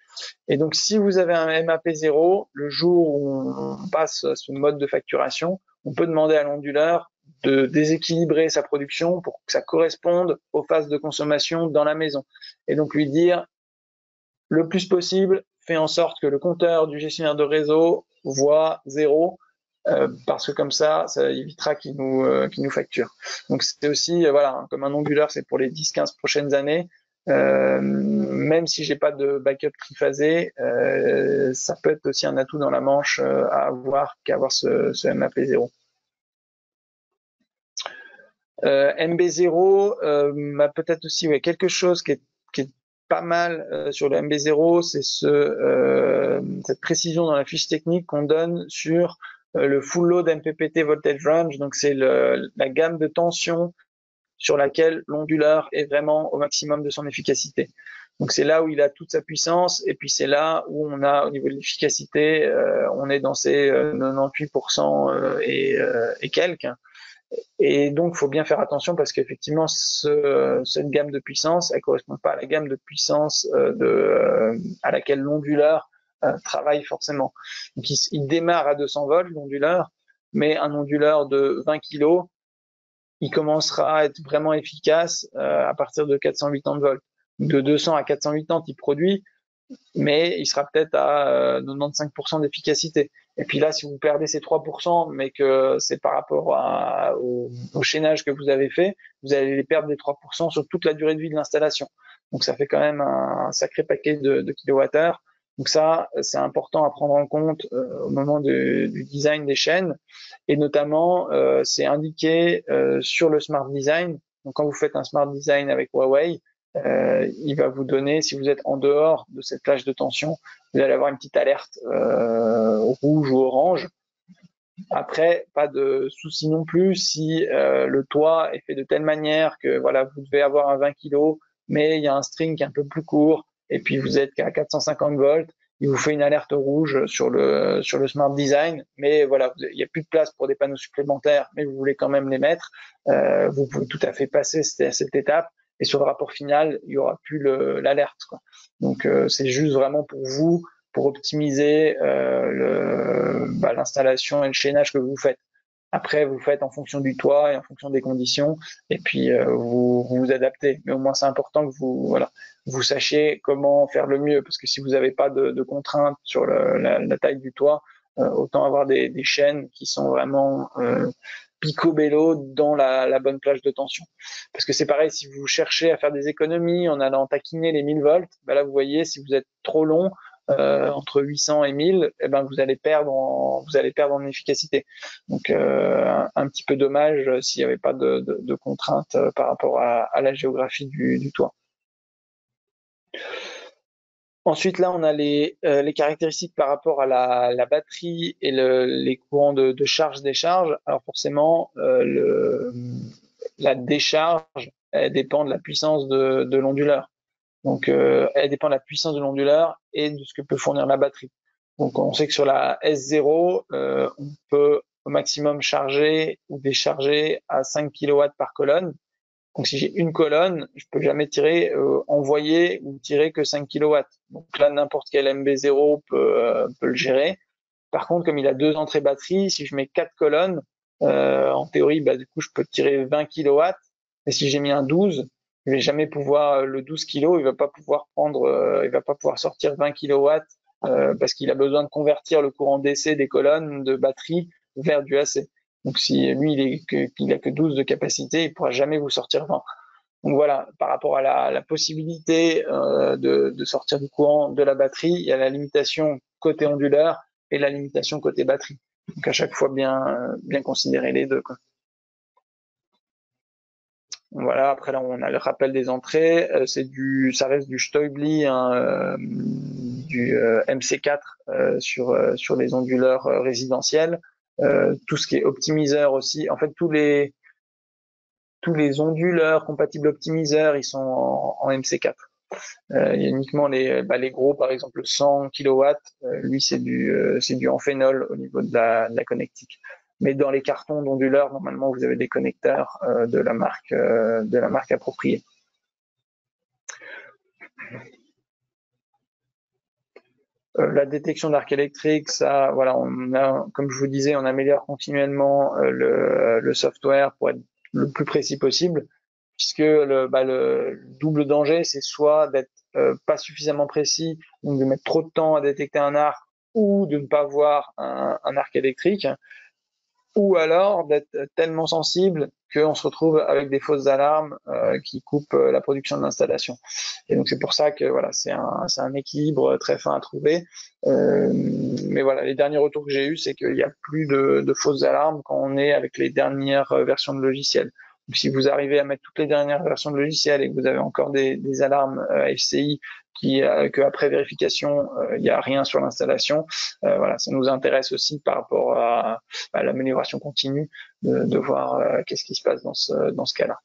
Et donc si vous avez un MAP0, le jour où on passe à ce mode de facturation, on peut demander à l'onduleur de déséquilibrer sa production pour que ça corresponde aux phases de consommation dans la maison. Et donc lui dire, le plus possible, fais en sorte que le compteur du gestionnaire de réseau voit 0, parce que comme ça évitera qu'il nous facture. Donc c'est aussi, voilà, comme un onduleur, c'est pour les 10-15 prochaines années. Même si j'ai pas de backup triphasé, ça peut être aussi un atout dans la manche à avoir qu'avoir ce MAP0. MB0, peut-être aussi quelque chose qui est pas mal sur le MB0, c'est cette précision dans la fiche technique qu'on donne sur le full load MPPT voltage range. Donc c'est la gamme de tension sur laquelle l'onduleur est vraiment au maximum de son efficacité. Donc c'est là où il a toute sa puissance, et puis c'est là où on a au niveau de l'efficacité, on est dans ces 98% et quelques. Et donc, il faut bien faire attention parce qu'effectivement, cette gamme de puissance, elle correspond pas à la gamme de puissance à laquelle l'onduleur travaille forcément. Donc, il démarre à 200 volts, l'onduleur, mais un onduleur de 20 kg, il commencera à être vraiment efficace à partir de 480 volts. De 200 à 480, il produit, mais il sera peut-être à 95% d'efficacité. Et puis là, si vous perdez ces 3%, mais que c'est par rapport au chaînage que vous avez fait, vous allez les perdre des 3% sur toute la durée de vie de l'installation. Donc ça fait quand même un sacré paquet de kilowattheures. Donc ça, c'est important à prendre en compte au moment du design des chaînes. Et notamment, c'est indiqué sur le Smart Design. Donc quand vous faites un Smart Design avec Huawei, il va vous donner, si vous êtes en dehors de cette plage de tension, vous allez avoir une petite alerte rouge ou orange. Après, pas de souci non plus si le toit est fait de telle manière que voilà, vous devez avoir un 20 kg, mais il y a un string qui est un peu plus court, et puis vous êtes qu'à 450 volts, il vous fait une alerte rouge sur le Smart Design, mais voilà, il n'y a plus de place pour des panneaux supplémentaires, mais vous voulez quand même les mettre. Vous pouvez tout à fait passer cette étape. Et sur le rapport final, il y aura plus l'alerte. Donc c'est juste vraiment pour vous, pour optimiser l'installation et le chaînage que vous faites. Après, vous faites en fonction du toit et en fonction des conditions, et puis vous adaptez. Mais au moins, c'est important que vous sachiez comment faire le mieux, parce que si vous n'avez pas de contraintes sur la taille du toit, autant avoir des chaînes qui sont vraiment picobello dans la bonne plage de tension. Parce que c'est pareil, si vous cherchez à faire des économies en allant taquiner les 1000 volts, là vous voyez, si vous êtes trop long, entre 800 et 1000, vous allez perdre en efficacité. Donc un petit peu dommage s'il n'y avait pas de contraintes par rapport à la géographie du toit. Ensuite, là, on a les caractéristiques par rapport à la batterie et les courants de charge-décharge. Alors forcément, la décharge, elle dépend de la puissance de l'onduleur. Donc, elle dépend de la puissance de l'onduleur et de ce que peut fournir la batterie. Donc, on sait que sur la S0, on peut au maximum charger ou décharger à 5 kW par colonne. Donc, si j'ai une colonne, je peux jamais envoyer ou tirer que 5 kW. Donc là, n'importe quel MB0 peut le gérer. Par contre, comme il a 2 entrées batterie, si je mets 4 colonnes, en théorie, du coup, je peux tirer 20 kW. Mais si j'ai mis un 12, je vais jamais pouvoir, le 12 kg, il va pas pouvoir sortir 20 kW, parce qu'il a besoin de convertir le courant DC des colonnes de batterie vers du AC. Donc si lui il a que 12 de capacité, il pourra jamais vous sortir 20. Donc voilà, par rapport à la possibilité de sortir du courant de la batterie, il y a la limitation côté onduleur et la limitation côté batterie. Donc à chaque fois bien considérer les deux, quoi. Voilà, après là on a le rappel des entrées, ça reste du Stoibli, hein, du MC4 sur les onduleurs résidentiels. Tout ce qui est optimiseur aussi, en fait tous les onduleurs compatibles optimiseurs, ils sont en MC4. Il y a uniquement les gros, par exemple 100 kW, lui c'est du amphénol au niveau de la connectique. Mais dans les cartons d'onduleurs, normalement vous avez des connecteurs de la marque appropriée. La détection d'arc électrique, ça, voilà, comme je vous disais, on améliore continuellement le software pour être le plus précis possible, puisque le double danger, c'est soit d'être pas suffisamment précis, donc de mettre trop de temps à détecter un arc, ou de ne pas voir un arc électrique, ou alors d'être tellement sensible qu'on se retrouve avec des fausses alarmes qui coupent la production de l'installation. Et donc c'est pour ça que voilà, c'est un équilibre très fin à trouver. Mais voilà, les derniers retours que j'ai eus, c'est qu'il n'y a plus de fausses alarmes quand on est avec les dernières versions de logiciels. Donc, si vous arrivez à mettre toutes les dernières versions de logiciels et que vous avez encore des alarmes FCI que après vérification, il n'y a rien sur l'installation, voilà, ça nous intéresse aussi par rapport à l'amélioration continue de voir qu'est-ce qui se passe dans ce cas-là.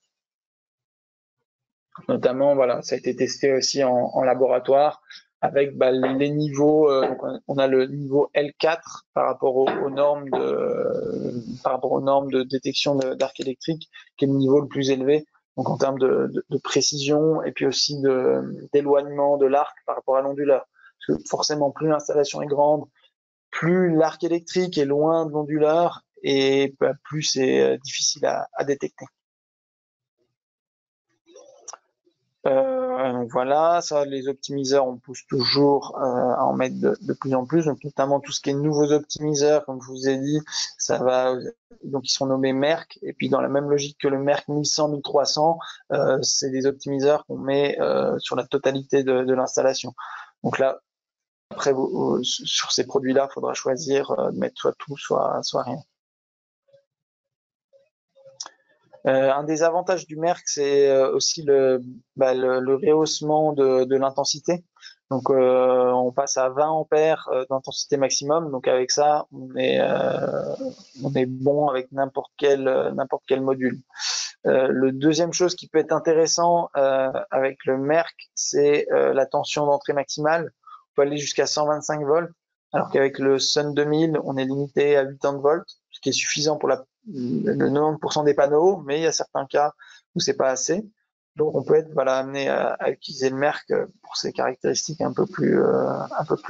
Notamment, voilà, ça a été testé aussi en laboratoire avec les niveaux. Donc on a le niveau L4 par rapport aux normes de détection d'arc électrique, qui est le niveau le plus élevé. Donc en termes de précision et puis aussi d'éloignement de l'arc par rapport à l'onduleur. Parce que forcément, plus l'installation est grande, plus l'arc électrique est loin de l'onduleur et plus c'est difficile à détecter. Donc voilà, ça, les optimiseurs, on pousse toujours à en mettre de plus en plus, donc notamment tout ce qui est nouveaux optimiseurs, comme je vous ai dit, ça va, donc ils sont nommés Merck, et puis dans la même logique que le Merck 1100, 1300, c'est des optimiseurs qu'on met sur la totalité de l'installation. Donc là, après, sur ces produits-là, il faudra choisir de mettre soit tout, soit rien. Un des avantages du Merck, c'est aussi le rehaussement de l'intensité. Donc, on passe à 20 ampères d'intensité maximum. Donc, avec ça, on est bon avec n'importe quel module. Le deuxième chose qui peut être intéressant avec le Merck, c'est la tension d'entrée maximale. On peut aller jusqu'à 125 volts, alors qu'avec le Sun 2000, on est limité à 80 volts, ce qui est suffisant pour le 90% des panneaux, mais il y a certains cas où c'est pas assez. Donc on peut être amené à utiliser le Merck pour ses caractéristiques un peu plus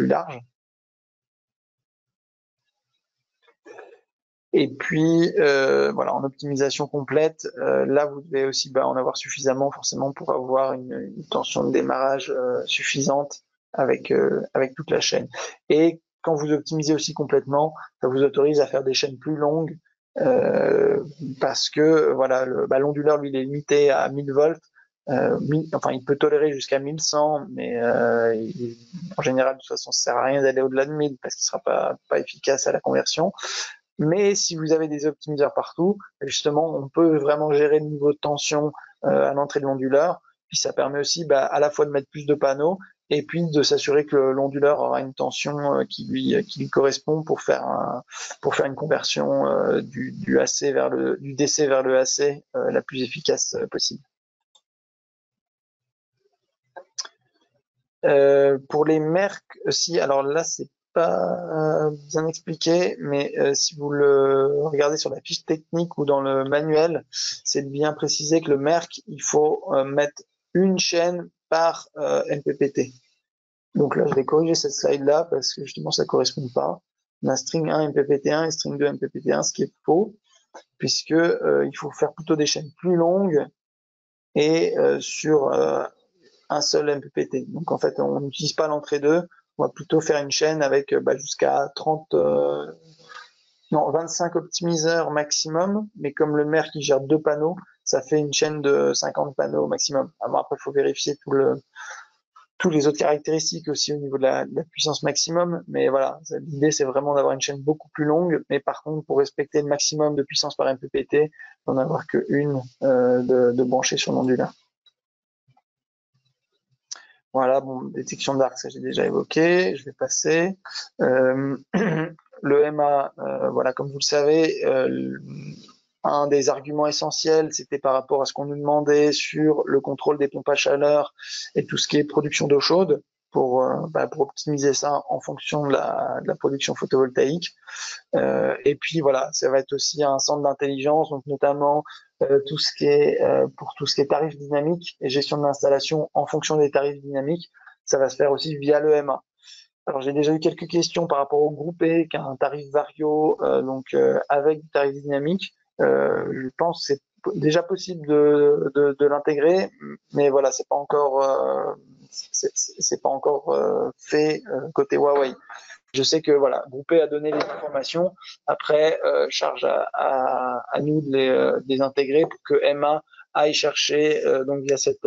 larges. Et puis voilà, en optimisation complète, là vous devez aussi en avoir suffisamment forcément pour avoir une tension de démarrage suffisante avec toute la chaîne. Et quand vous optimisez aussi complètement, ça vous autorise à faire des chaînes plus longues parce que voilà, l'onduleur lui il est limité à 1000 volts. Il peut tolérer jusqu'à 1100, mais en général de toute façon ça sert à rien d'aller au-delà de 1000 parce qu'il sera pas efficace à la conversion. Mais si vous avez des optimiseurs partout, justement, on peut vraiment gérer le niveau de tension à l'entrée de l'onduleur. Puis ça permet aussi à la fois de mettre plus de panneaux et puis de s'assurer que l'onduleur aura une tension qui lui correspond pour faire une conversion du AC du DC vers le AC la plus efficace possible. Pour les Merck aussi, alors là c'est pas bien expliqué, mais si vous le regardez sur la fiche technique ou dans le manuel, c'est bien précisé que le Merck, il faut mettre une chaîne par MPPT. Donc là, je vais corriger cette slide-là parce que justement, ça correspond pas. On a string 1 MPPT1 et string 2 MPPT1, ce qui est faux, puisque il faut faire plutôt des chaînes plus longues et sur un seul MPPT. Donc en fait, on n'utilise pas l'entrée 2, on va plutôt faire une chaîne avec jusqu'à 25 optimiseurs maximum, mais comme le Merck qui gère 2 panneaux, ça fait une chaîne de 50 panneaux maximum. Après, il faut vérifier tous les autres caractéristiques aussi au niveau de la puissance maximum. Mais voilà, l'idée, c'est vraiment d'avoir une chaîne beaucoup plus longue. Mais par contre, pour respecter le maximum de puissance par MPPT, d'en avoir qu'une de brancher sur l'onduleur. Voilà, bon, détection d'arc, ça j'ai déjà évoqué, je vais passer. Le MA, voilà, comme vous le savez, un des arguments essentiels, c'était par rapport à ce qu'on nous demandait sur le contrôle des pompes à chaleur et tout ce qui est production d'eau chaude pour optimiser ça en fonction de la production photovoltaïque. Et puis voilà, ça va être aussi un centre d'intelligence, donc notamment tout ce qui est pour tout ce qui est tarifs dynamiques et gestion de l'installation en fonction des tarifs dynamiques, ça va se faire aussi via l'EMA. Alors j'ai déjà eu quelques questions par rapport au groupé qui a un tarif vario, avec des tarifs dynamiques. Je pense que c'est déjà possible de l'intégrer, mais voilà, c'est pas encore fait côté Huawei. Je sais que voilà, Groupé a donné les informations. Après, charge à nous de les intégrer pour que Emma aille chercher, donc via cette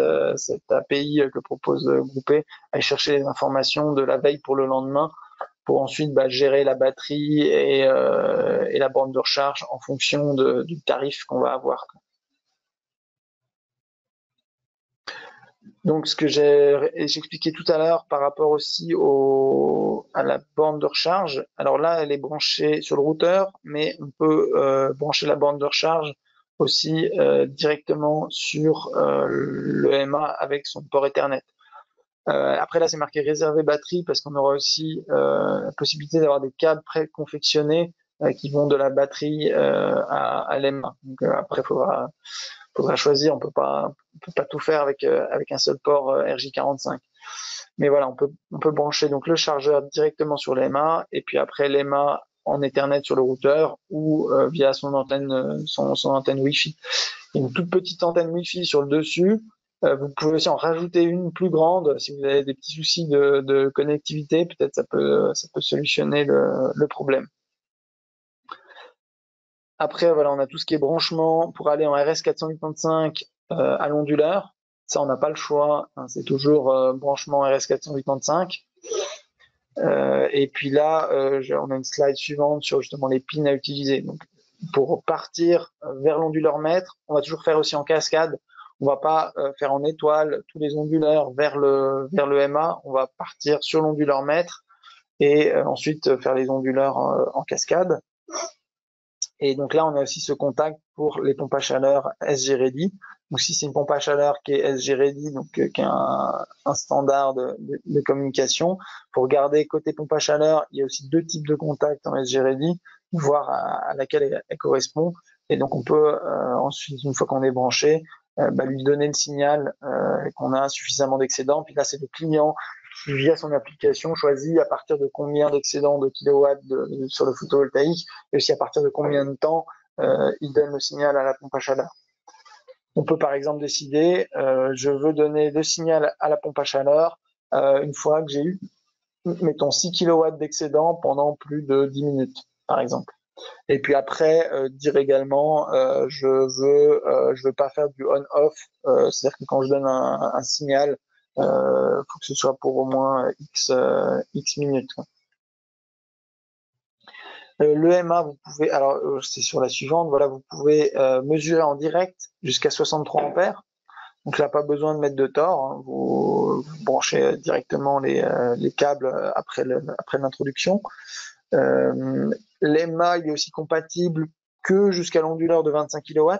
API que propose Groupé, aille chercher les informations de la veille pour le lendemain, pour ensuite gérer la batterie et la borne de recharge en fonction du tarif qu'on va avoir. Donc, ce que j'expliquais tout à l'heure par rapport aussi à la borne de recharge. Alors là, elle est branchée sur le routeur, mais on peut brancher la borne de recharge aussi directement sur le MA avec son port Ethernet. Après là, c'est marqué réservé batterie parce qu'on aura aussi la possibilité d'avoir des câbles préconfectionnés qui vont de la batterie à l'EMA. Donc après, faudra choisir. On peut pas tout faire avec un seul port RJ45. Mais voilà, on peut brancher donc le chargeur directement sur l'EMA et puis après l'EMA en Ethernet sur le routeur ou via son antenne Wi-Fi. Une toute petite antenne Wi-Fi sur le dessus. Vous pouvez aussi en rajouter une plus grande si vous avez des petits soucis de connectivité. Peut-être ça peut solutionner le problème. Après, voilà, on a tout ce qui est branchement pour aller en RS485 à l'onduleur. Ça, on n'a pas le choix. Hein, c'est toujours branchement RS485. Et puis là, on a une slide suivante sur justement les pins à utiliser. Donc, pour partir vers l'onduleur mètre, on va toujours faire aussi en cascade. On va pas faire en étoile tous les onduleurs vers le MA. On va partir sur l'onduleur mètre et ensuite faire les onduleurs en cascade. Et donc là, on a aussi ce contact pour les pompes à chaleur SG Ready. Donc si c'est une pompe à chaleur qui est SG Ready, donc qui est un standard de communication, pour regarder côté pompe à chaleur, il y a aussi deux types de contacts en SG Ready, voir à laquelle elle correspond. Et donc on peut ensuite, une fois qu'on est branché, lui donner le signal qu'on a suffisamment d'excédent. Puis là, c'est le client qui, via son application, choisit à partir de combien d'excédent de kilowatts sur le photovoltaïque et aussi à partir de combien de temps il donne le signal à la pompe à chaleur. On peut par exemple décider, je veux donner le signal à la pompe à chaleur une fois que j'ai eu, mettons, 6 kilowatts d'excédent pendant plus de 10 minutes, par exemple. Et puis après, dire également, je veux pas faire du on-off, c'est-à-dire que quand je donne un signal, faut que ce soit pour au moins X minutes. L'EMA, vous pouvez, alors c'est sur la suivante, voilà, vous pouvez mesurer en direct jusqu'à 63 ampères. Donc là, pas besoin de mettre de Tor, hein, vous branchez directement les câbles après l'introduction. L'EMA, il est aussi compatible que jusqu'à l'onduleur de 25 kW.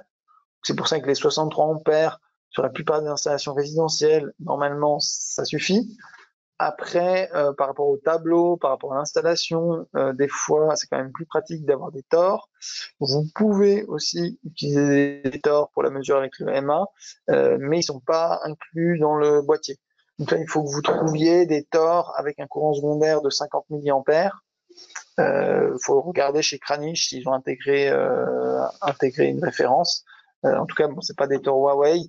C'est pour ça que les 63 ampères sur la plupart des installations résidentielles, normalement, ça suffit. Après, par rapport au tableau, par rapport à l'installation, des fois, c'est quand même plus pratique d'avoir des tors. Vous pouvez aussi utiliser des tors pour la mesure avec le MA, mais ils sont pas inclus dans le boîtier. Donc là, il faut que vous trouviez des tors avec un courant secondaire de 50 mA. Faut regarder chez Kranich s'ils ont intégré une référence. En tout cas, bon, c'est pas des tors Huawei.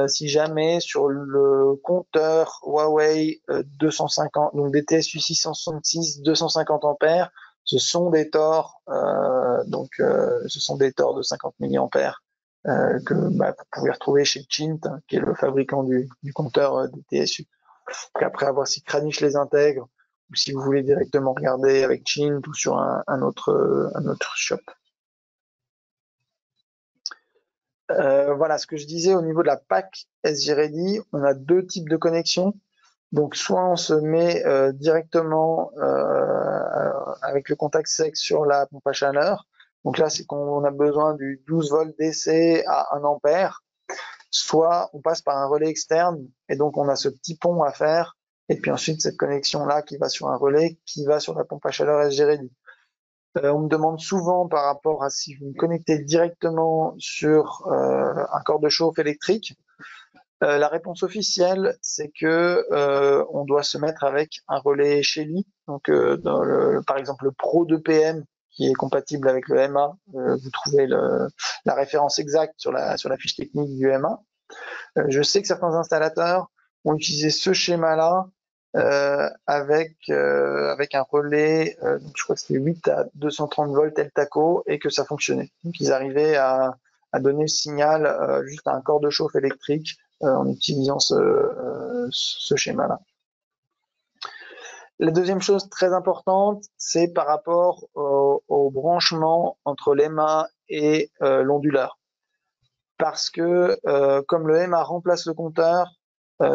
Si jamais sur le compteur Huawei 250, donc DTSU 666 250 ampères, ce sont des tors, ce sont des tors de 50 mA que vous pouvez retrouver chez Chint, qui est le fabricant du compteur DTSU. Donc après, à voir si Kranich les intègre, ou si vous voulez directement regarder avec Chint ou sur un autre shop. Voilà ce que je disais au niveau de la PAC SJ-Ready, on a deux types de connexions. Donc soit on se met directement avec le contact sec sur la pompe à chaleur. Donc là, c'est qu'on a besoin du 12 volts DC à 1 ampère. Soit on passe par un relais externe et donc on a ce petit pont à faire. Et puis ensuite, cette connexion-là qui va sur un relais qui va sur la pompe à chaleur SJ-Ready. On me demande souvent par rapport à si vous me connectez directement sur un corps de chauffe électrique. La réponse officielle, c'est que on doit se mettre avec un relais Shelly. Donc, par exemple, le Pro 2PM qui est compatible avec le MA. Vous trouvez la référence exacte sur la fiche technique du MA. Je sais que certains installateurs ont utilisé ce schéma-là avec un relais, donc je crois que c'était 8 à 230 volts Eltaco et que ça fonctionnait. Donc ils arrivaient à donner le signal juste à un corps de chauffe électrique en utilisant ce schéma-là. La deuxième chose très importante, c'est par rapport au branchement entre l'EMA et l'onduleur. Parce que comme le MA remplace le compteur,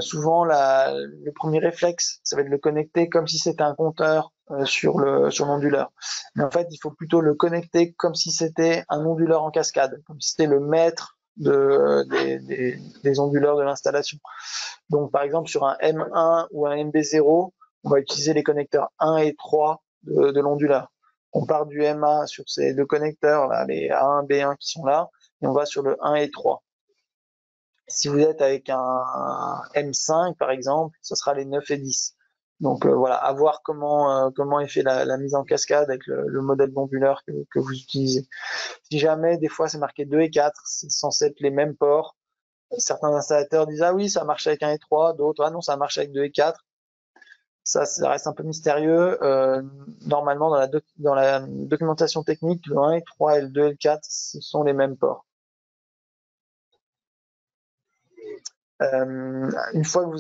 souvent le premier réflexe, ça va être de le connecter comme si c'était un compteur sur l'onduleur. Mais en fait, il faut plutôt le connecter comme si c'était un onduleur en cascade, comme si c'était le maître des onduleurs de l'installation. Donc, par exemple, sur un M1 ou un MB0, on va utiliser les connecteurs 1 et 3 de l'onduleur. On part du MA sur ces deux connecteurs, là, les A1, B1 qui sont là, et on va sur le 1 et 3. Si vous êtes avec un M5, par exemple, ce sera les 9 et 10. Donc voilà, à voir comment est fait la mise en cascade avec le modèle d'onduleur que vous utilisez. Si jamais, des fois, c'est marqué 2 et 4, c'est censé être les mêmes ports. Certains installateurs disent « Ah oui, ça marche avec 1 et 3 », d'autres « Ah non, ça marche avec 2 et 4 ». Ça reste un peu mystérieux. Normalement, dans la documentation technique, le 1 et 3 et le 2 et le 4, ce sont les mêmes ports. Une fois que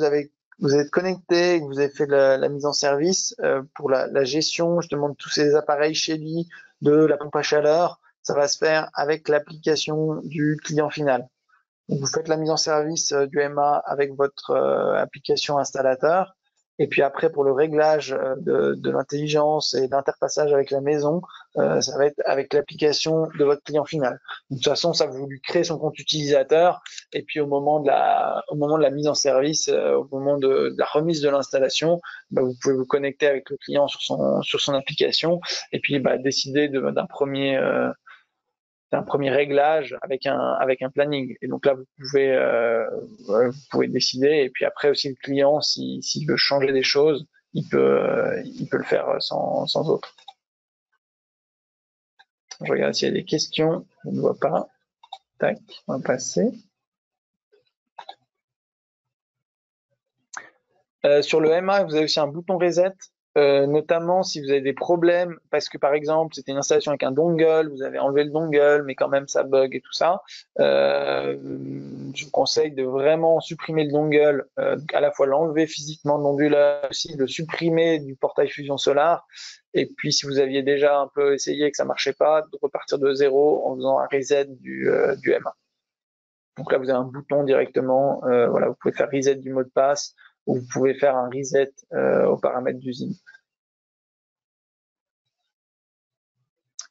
vous êtes connecté, que vous avez fait la mise en service, pour la gestion justement de tous ces appareils Shelly, de la pompe à chaleur, ça va se faire avec l'application du client final. Donc, vous faites la mise en service du MA avec votre application installateur. Et puis après, pour le réglage de l'intelligence et l'interfaçage avec la maison, ça va être avec l'application de votre client final. Donc, de toute façon, ça vous lui créez son compte utilisateur. Et puis au moment de la mise en service, au moment de la remise de l'installation, vous pouvez vous connecter avec le client sur son application et puis décider d'un premier réglage avec un planning. Et donc là, vous pouvez décider. Et puis après aussi, le client, s'il veut changer des choses, il peut le faire sans autre. Je regarde s'il y a des questions. Je ne vois pas. Tac, on va passer. Sur le MA, vous avez aussi un bouton reset. Notamment si vous avez des problèmes, parce que par exemple c'était une installation avec un dongle, vous avez enlevé le dongle, mais quand même ça bug et tout ça, je vous conseille de vraiment supprimer le dongle, à la fois l'enlever physiquement de l'onduleur, aussi le supprimer du portail Fusion Solar, et puis si vous aviez déjà un peu essayé et que ça marchait pas, de repartir de zéro en faisant un reset du MA. Donc là vous avez un bouton directement, voilà, vous pouvez faire reset du mot de passe, ou vous pouvez faire un reset aux paramètres d'usine.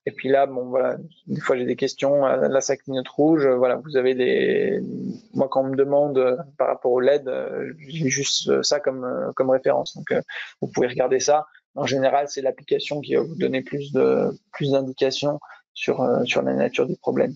Et puis là, bon voilà, des fois j'ai des questions, là ça clignote rouge, voilà, vous avez moi quand on me demande par rapport au LED, j'ai juste ça comme référence, donc vous pouvez regarder ça. En général, c'est l'application qui va vous donner plus d'indications sur la nature du problème.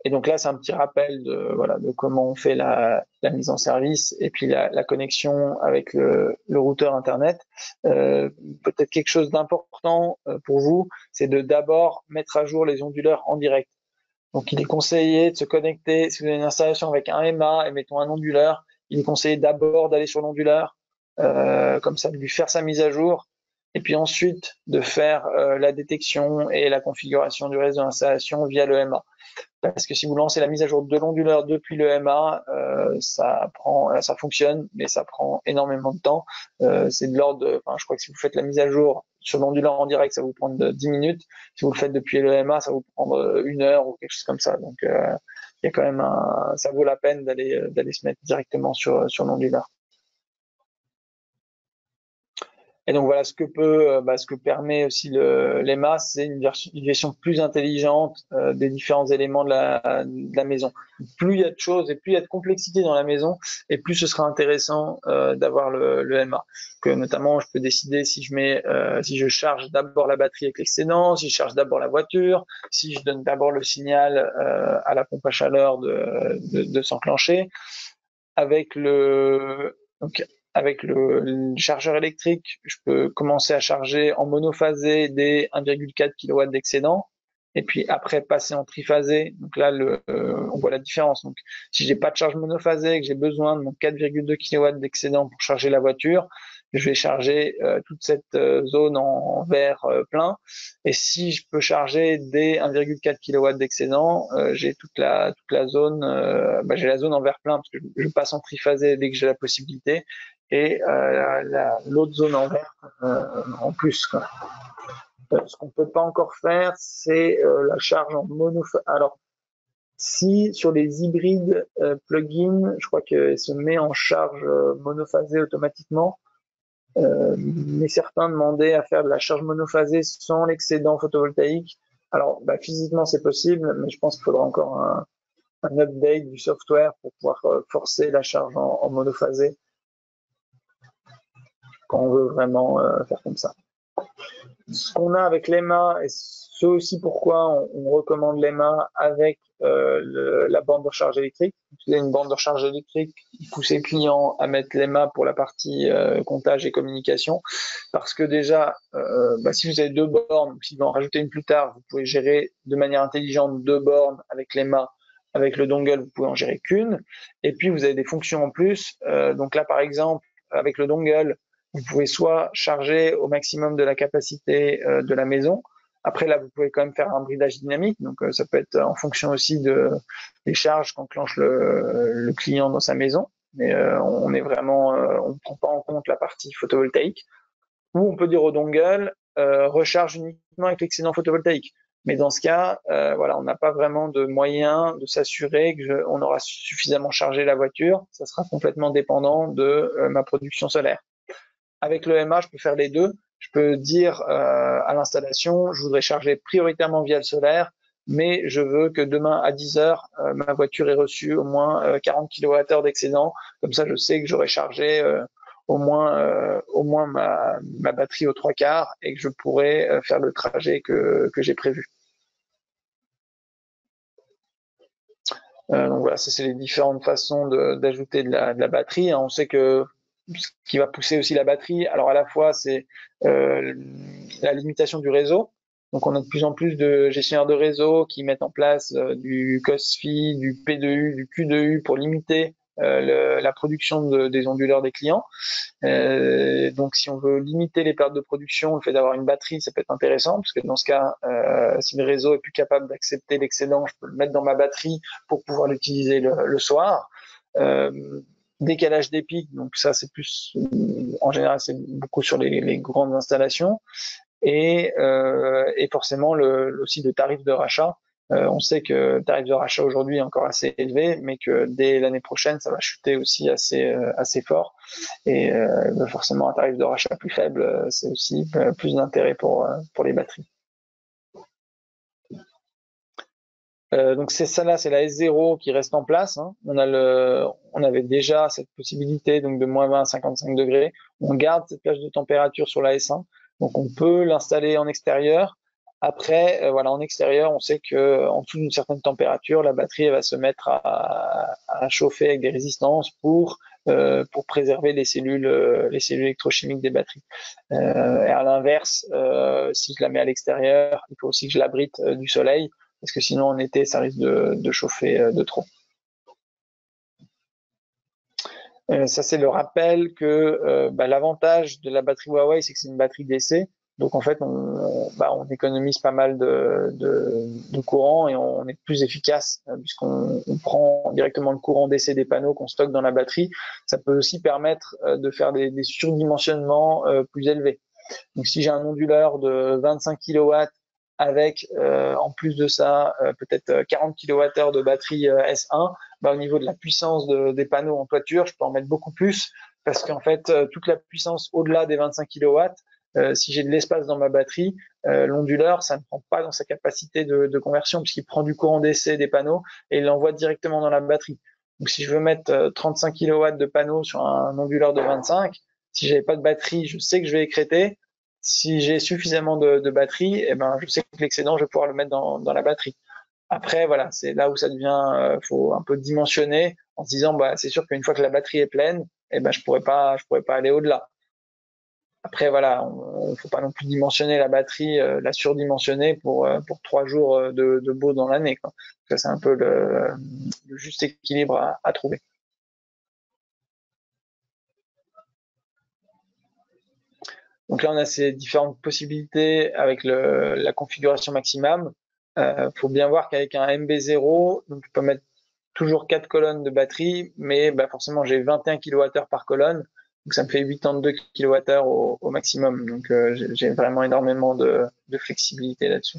Et donc là, c'est un petit rappel de comment on fait la mise en service et puis la connexion avec le routeur Internet. Peut-être quelque chose d'important pour vous, c'est de d'abord mettre à jour les onduleurs en direct. Donc il est conseillé de se connecter, si vous avez une installation avec un MA et mettons un onduleur, il est conseillé d'abord d'aller sur l'onduleur, comme ça de lui faire sa mise à jour. et puis ensuite de faire la détection et la configuration du réseau d'installation via le MA. Parce que si vous lancez la mise à jour de l'onduleur depuis le MA, ça fonctionne, mais ça prend énormément de temps. C'est de l'ordre de, je crois que si vous faites la mise à jour sur l'onduleur en direct, ça va vous prendre 10 minutes. Si vous le faites depuis le MA, ça va vous prendre 1 heure ou quelque chose comme ça. Donc, il y a quand même ça vaut la peine d'aller se mettre directement sur l'onduleur. Et donc voilà, ce que permet aussi l'EMA, c'est une gestion plus intelligente des différents éléments de la maison. Plus il y a de choses et plus il y a de complexité dans la maison, et plus ce sera intéressant d'avoir le MA. Que notamment, je peux décider si je charge d'abord la batterie avec l'excédent, si je charge d'abord la voiture, si je donne d'abord le signal à la pompe à chaleur de s'enclencher. Avec avec le chargeur électrique, je peux commencer à charger en monophasé des 1,4 kW d'excédent, et puis après passer en triphasé. Donc là, on voit la différence. Donc, si j'ai pas de charge monophasée, que j'ai besoin de mon 4,2 kW d'excédent pour charger la voiture, je vais charger toute cette zone en vert plein. Et si je peux charger des 1,4 kW d'excédent, j'ai toute la zone, j'ai la zone en vert plein parce que je passe en triphasé dès que j'ai la possibilité, et l'autre zone en vert en plus, quoi. Ce qu'on peut pas encore faire, c'est la charge en monophasé. Alors, si sur les hybrides plug-in, je crois qu'elle se met en charge monophasée automatiquement, mais certains demandaient à faire de la charge monophasée sans l'excédent photovoltaïque. Alors, physiquement, c'est possible, mais je pense qu'il faudra encore un update du software pour pouvoir forcer la charge en monophasée quand on veut vraiment faire comme ça. Ce qu'on a avec l'EMA, et c'est aussi pourquoi on recommande l'EMA avec la borne de recharge électrique. Vous avez une borne de recharge électrique, poussez le client à mettre l'EMA pour la partie comptage et communication, parce que déjà, si vous avez 2 bornes, ou si vous en rajoutez une plus tard, vous pouvez gérer de manière intelligente 2 bornes avec l'EMA. Avec le dongle, vous pouvez en gérer qu'une. Et puis, vous avez des fonctions en plus. Donc là, par exemple, avec le dongle, vous pouvez soit charger au maximum de la capacité de la maison. Après, là, vous pouvez quand même faire un bridage dynamique. Donc, ça peut être en fonction aussi des charges qu'enclenche le client dans sa maison. Mais on ne prend pas en compte la partie photovoltaïque. Ou on peut dire au dongle, recharge uniquement avec l'excédent photovoltaïque. Mais dans ce cas, on n'a pas vraiment de moyen de s'assurer qu'on aura suffisamment chargé la voiture. Ça sera complètement dépendant de ma production solaire. Avec le MA, je peux faire les deux. Je peux dire à l'installation, je voudrais charger prioritairement via le solaire, mais je veux que demain à 10h, ma voiture ait reçu au moins 40 kWh d'excédent. Comme ça, je sais que j'aurai chargé au moins ma batterie aux 3/4 et que je pourrai faire le trajet que j'ai prévu. Donc voilà, ça c'est les différentes façons d'ajouter de la batterie. On sait que ce qui va pousser aussi la batterie, alors à la fois c'est la limitation du réseau. Donc on a de plus en plus de gestionnaires de réseau qui mettent en place du COSFI, du P2U, du Q2U pour limiter la production des onduleurs des clients. Donc si on veut limiter les pertes de production, le fait d'avoir une batterie, ça peut être intéressant, parce que dans ce cas, si le réseau est plus capable d'accepter l'excédent, je peux le mettre dans ma batterie pour pouvoir l'utiliser le soir. Décalage des pics, donc ça c'est plus, en général c'est beaucoup sur les grandes installations, et forcément aussi le tarif de rachat. On sait que le tarif de rachat aujourd'hui est encore assez élevé, mais que dès l'année prochaine, ça va chuter aussi assez fort. Et forcément, un tarif de rachat plus faible, c'est aussi plus d'intérêt pour les batteries. Donc c'est ça là, c'est la S0 qui reste en place. Hein. On avait déjà cette possibilité donc de -20 à 55 degrés. On garde cette plage de température sur la S1, donc on peut l'installer en extérieur. Après, en extérieur, on sait que en dessous d'une certaine température, la batterie elle va se mettre à chauffer avec des résistances pour préserver les cellules électrochimiques des batteries. Et à l'inverse, si je la mets à l'extérieur, il faut aussi que je l'abrite du soleil, parce que sinon en été ça risque de chauffer de trop. Ça, c'est le rappel que l'avantage de la batterie Huawei, c'est que c'est une batterie d'essai. Donc en fait, on économise pas mal de courant et on est plus efficace puisqu'on prend directement le courant d'essai des panneaux qu'on stocke dans la batterie. Ça peut aussi permettre de faire des surdimensionnements plus élevés. Donc si j'ai un onduleur de 25 kW avec en plus de ça peut-être 40 kWh de batterie S1, au niveau de la puissance des panneaux en toiture, je peux en mettre beaucoup plus parce qu'en fait toute la puissance au-delà des 25 kW, si j'ai de l'espace dans ma batterie, l'onduleur, ça ne prend pas dans sa capacité de conversion puisqu'il prend du courant d'essai des panneaux et il l'envoie directement dans la batterie. Donc si je veux mettre 35 kW de panneaux sur un onduleur de 25, si j'avais pas de batterie, je sais que je vais écréter. Si j'ai suffisamment de batterie, je sais que l'excédent, je vais pouvoir le mettre dans la batterie. Après, voilà, c'est là où ça devient, faut un peu dimensionner en se disant, c'est sûr qu'une fois que la batterie est pleine, je pourrais pas aller au-delà. Après, voilà, on faut pas non plus dimensionner la batterie, la surdimensionner pour 3 jours de beau dans l'année, quoi. Ça, c'est un peu le juste équilibre à trouver. Donc là, on a ces différentes possibilités avec la configuration maximum. Faut bien voir qu'avec un MB0, donc je peux mettre toujours 4 colonnes de batterie, mais forcément j'ai 21 kWh par colonne, donc ça me fait 82 kWh au maximum. Donc j'ai vraiment énormément de flexibilité là-dessus.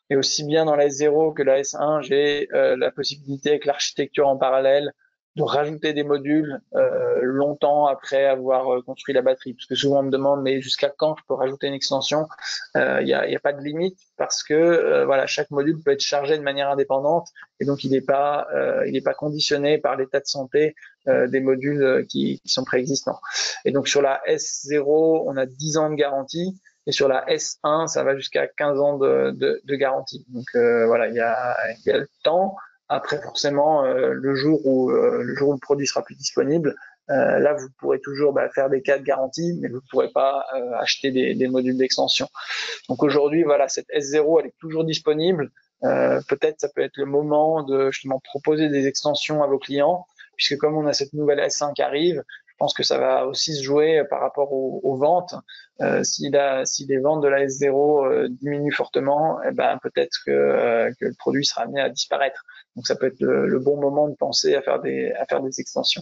Et aussi bien dans la S0 que la S1, j'ai la possibilité avec l'architecture en parallèle de rajouter des modules longtemps après avoir construit la batterie. Parce que souvent on me demande mais jusqu'à quand je peux rajouter une extension. Il y a pas de limite parce que voilà, chaque module peut être chargé de manière indépendante et donc il n'est pas conditionné par l'état de santé des modules qui sont préexistants. Et donc sur la S0, on a 10 ans de garantie. Et sur la S1, ça va jusqu'à 15 ans de garantie. Donc voilà, il y a le temps. Après, forcément, le jour où le produit sera plus disponible, là, vous pourrez toujours faire des cas de garantie, mais vous ne pourrez pas acheter des modules d'extension. Donc aujourd'hui, voilà, cette S0, elle est toujours disponible. Peut-être ça peut être le moment de justement proposer des extensions à vos clients, puisque comme on a cette nouvelle S1 qui arrive, je pense que ça va aussi se jouer par rapport aux ventes. Si les ventes de la S0 diminuent fortement, peut-être que le produit sera amené à disparaître. Donc ça peut être le bon moment de penser à faire des extensions.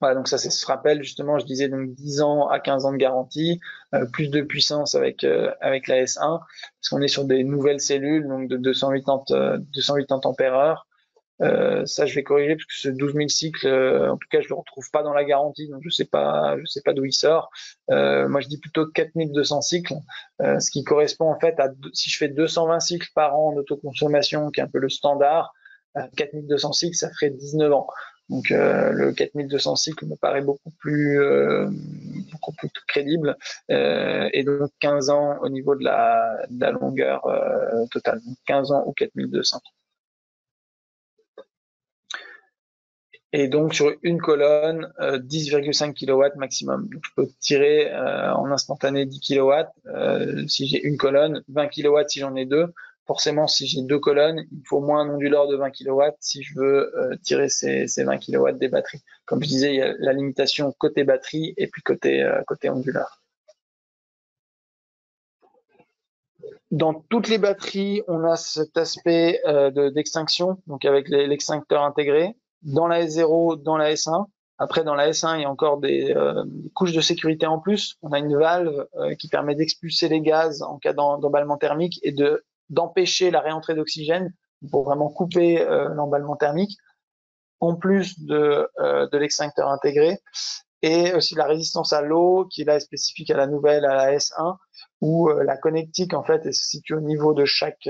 Voilà, donc ça se rappelle justement, je disais donc 10 ans à 15 ans de garantie, plus de puissance avec la S1, parce qu'on est sur des nouvelles cellules, donc de 280 ampères-heure. Ça, je vais corriger parce que ce 12 000 cycles, en tout cas, je le retrouve pas dans la garantie, donc je sais pas d'où il sort. Moi, je dis plutôt 4200 cycles, ce qui correspond en fait à si je fais 220 cycles par an d'autoconsommation, qui est un peu le standard, 4200 cycles, ça ferait 19 ans. Donc le 4200 cycles me paraît beaucoup plus crédible, et donc 15 ans au niveau de la longueur totale, donc 15 ans ou 4200. Et donc sur une colonne, 10,5 kW maximum. Donc je peux tirer en instantané 10 kW si j'ai une colonne, 20 kW si j'en ai deux. Forcément, si j'ai deux colonnes, il faut au moins un onduleur de 20 kW si je veux tirer ces 20 kW des batteries. Comme je disais, il y a la limitation côté batterie et puis côté onduleur. Dans toutes les batteries, on a cet aspect d'extinction, donc avec l'extincteur intégré. Dans la S0, dans la S1. Après, dans la S1, il y a encore des couches de sécurité en plus. On a une valve qui permet d'expulser les gaz en cas d'emballement thermique et d'empêcher la réentrée d'oxygène pour vraiment couper l'emballement thermique, en plus de l'extincteur intégré. Et aussi la résistance à l'eau, qui est là spécifique à la nouvelle, à la S1, où la connectique en fait elle se situe au niveau de chaque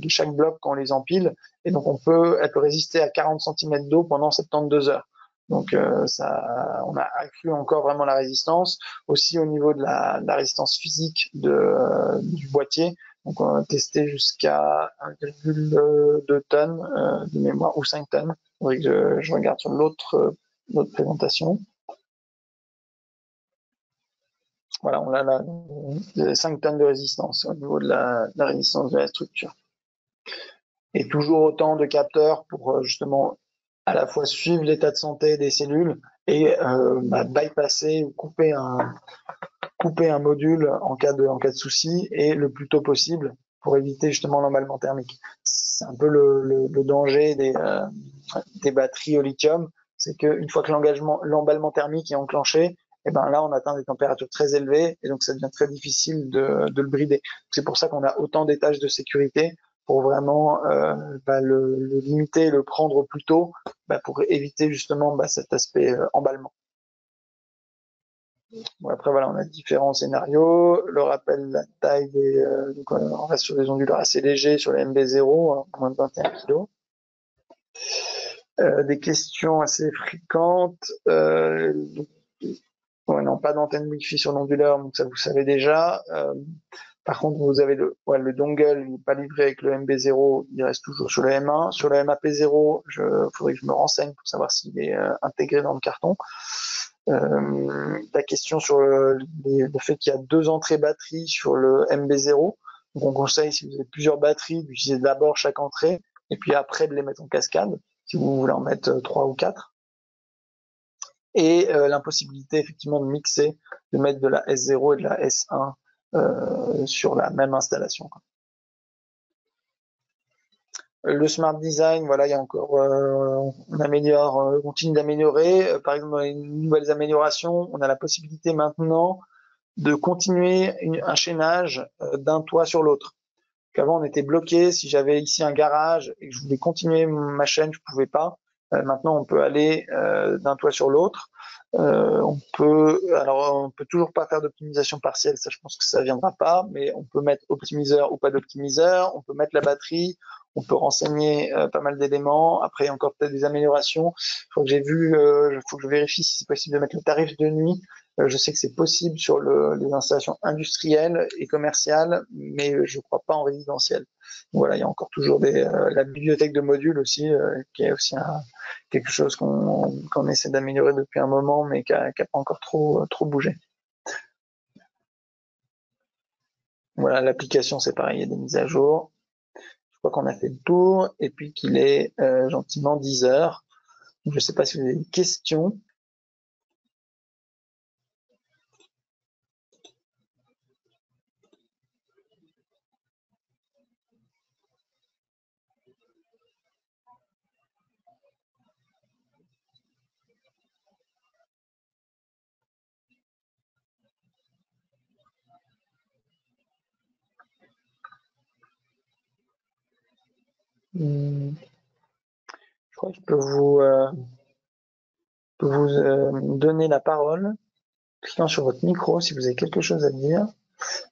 chaque bloc quand on les empile, et donc elle peut résister à 40 cm d'eau pendant 72 heures. Donc on a accru encore vraiment la résistance, aussi au niveau de la résistance physique du boîtier. Donc on a testé jusqu'à 1,2 tonnes de mémoire, ou 5 tonnes. Je regarde sur l'autre présentation. Voilà, on a là 5 tonnes de résistance au niveau de la résistance de la structure. et toujours autant de capteurs pour justement à la fois suivre l'état de santé des cellules et bypasser ou couper un module en cas de souci et le plus tôt possible pour éviter justement l'emballement thermique. C'est un peu le danger des batteries au lithium, c'est qu'une fois que l'emballement thermique est enclenché, et ben là on atteint des températures très élevées et donc ça devient très difficile de le brider. C'est pour ça qu'on a autant d'étages de sécurité pour vraiment le limiter, le prendre plus tôt, pour éviter justement cet aspect emballement. Bon, après, voilà, on a différents scénarios. Le rappel, la taille donc, on reste sur des onduleurs assez légers, sur les MB0, moins de 21 kg. Des questions assez fréquentes. Ouais, non, pas d'antenne Wi-Fi sur l'onduleur, donc ça vous savez déjà. Par contre, vous avez le dongle, il n'est pas livré avec le MB0, il reste toujours sur le M1. Sur le MAP0, faudrait que je me renseigne pour savoir s'il est intégré dans le carton. La question sur le fait qu'il y a 2 entrées batterie sur le MB0. Donc on conseille, si vous avez plusieurs batteries, d'utiliser d'abord chaque entrée et puis après de les mettre en cascade, si vous voulez en mettre 3 ou 4. Et l'impossibilité effectivement de mixer, de mettre de la S0 et de la S1 sur la même installation. Le smart design, voilà, il y a encore, on améliore, on continue d'améliorer. Par exemple, dans les nouvelles améliorations, on a la possibilité maintenant de continuer un chaînage d'un toit sur l'autre. Qu'avant on était bloqué, si j'avais ici un garage et que je voulais continuer ma chaîne, je pouvais pas. Maintenant on peut aller d'un toit sur l'autre. On peut toujours pas faire d'optimisation partielle, ça je pense que ça viendra pas, mais on peut mettre optimiseur ou pas d'optimiseur, on peut mettre la batterie, on peut renseigner pas mal d'éléments. Après, il y a encore peut-être des améliorations. Faut que je vérifie si c'est possible de mettre le tarif de nuit. Je sais que c'est possible sur les installations industrielles et commerciales, mais je crois pas en résidentiel. Voilà, il y a encore toujours la bibliothèque de modules aussi, qui est aussi quelque chose qu'on essaie d'améliorer depuis un moment, mais qui a pas encore trop bougé. Voilà, l'application c'est pareil, il y a des mises à jour. Je crois qu'on a fait le tour et puis qu'il est gentiment 10 heures. Je ne sais pas si vous avez des questions. Je crois que je peux vous donner la parole, cliquant sur votre micro si vous avez quelque chose à dire.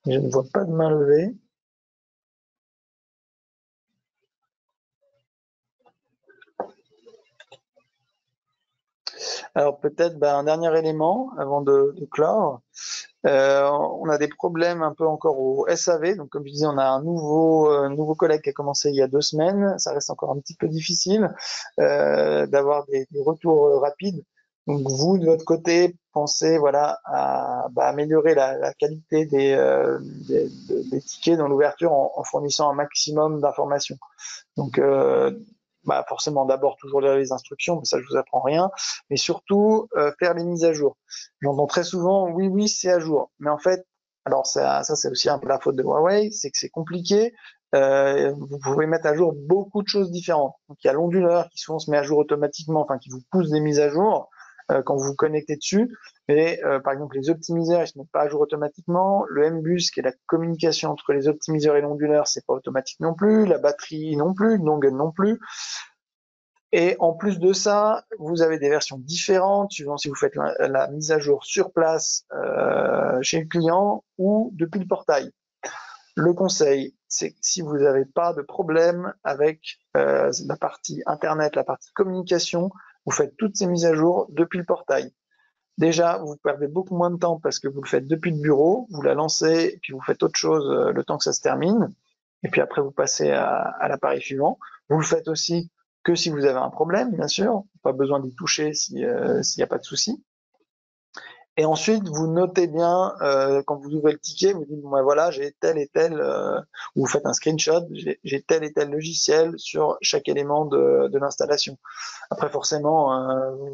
Je ne vois pas de main levée. Alors peut-être un dernier élément avant de clore. On a des problèmes un peu encore au SAV. Donc, comme je disais, on a un nouveau collègue qui a commencé il y a 2 semaines. Ça reste encore un petit peu difficile d'avoir des retours rapides. Donc, vous, de votre côté, pensez voilà, à améliorer la qualité des tickets dans l'ouverture en fournissant un maximum d'informations. Donc, forcément, d'abord toujours lire les instructions, mais ça je vous apprends rien, mais surtout faire les mises à jour. J'entends très souvent, oui, c'est à jour, mais en fait, alors ça c'est aussi un peu la faute de Huawei, c'est que c'est compliqué. Vous pouvez mettre à jour beaucoup de choses différentes. Donc il y a l'onduleur qui souvent se met à jour automatiquement, enfin qui vous pousse des mises à jour quand vous vous connectez dessus. Et par exemple, les optimiseurs, ils se mettent pas à jour automatiquement. Le M-Bus, qui est la communication entre les optimiseurs et l'onduleur, c'est pas automatique non plus. La batterie non plus, le dongle non plus. Et en plus de ça, vous avez des versions différentes suivant si vous faites la mise à jour sur place chez le client ou depuis le portail. Le conseil, c'est que si vous n'avez pas de problème avec la partie Internet, la partie communication, vous faites toutes ces mises à jour depuis le portail. Déjà, vous perdez beaucoup moins de temps parce que vous le faites depuis le bureau, vous la lancez, et puis vous faites autre chose le temps que ça se termine, et puis après vous passez à l'appareil suivant. Vous le faites aussi que si vous avez un problème, bien sûr, pas besoin d'y toucher s'il n'y a pas de souci. Et ensuite, vous notez bien, quand vous ouvrez le ticket, vous dites, bon, ben voilà, j'ai tel et tel, ou vous faites un screenshot, j'ai tel et tel logiciel sur chaque élément de l'installation. Après, forcément,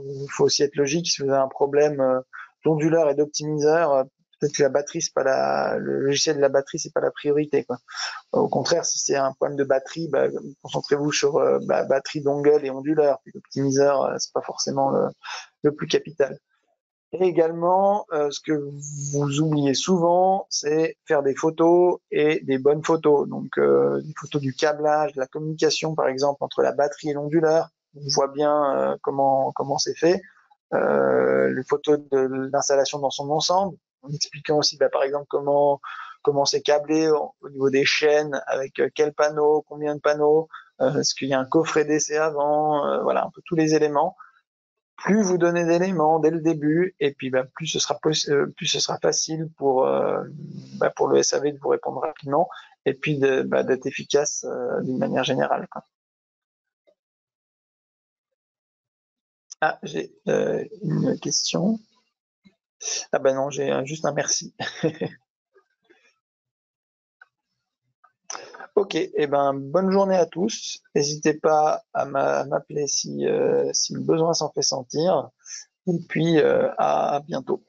il faut aussi être logique. Si vous avez un problème d'onduleur et d'optimiseur, peut-être que la batterie, c'est pas le logiciel de la batterie, c'est pas la priorité, quoi. Au contraire, si c'est un problème de batterie, bah, concentrez-vous sur batterie, dongle et onduleur. Puis l'optimiseur, c'est pas forcément le plus capital. Et également, ce que vous oubliez souvent, c'est faire des photos et des bonnes photos. Donc, des photos du câblage, de la communication, par exemple, entre la batterie et l'onduleur. On voit bien comment c'est fait. Les photos de l'installation dans son ensemble, en expliquant aussi, bah, par exemple, comment c'est câblé au niveau des chaînes, avec quel panneau, combien de panneaux, est-ce qu'il y a un coffret d'essai avant, voilà, un peu tous les éléments. Plus vous donnez d'éléments dès le début, et puis bah, plus plus ce sera facile pour le SAV de vous répondre rapidement, et puis d'être efficace d'une manière générale, quoi. Ah, j'ai une question. Ah ben non, j'ai juste un merci. Ok, et ben bonne journée à tous. N'hésitez pas à m'appeler si le besoin s'en fait sentir. Et puis à bientôt.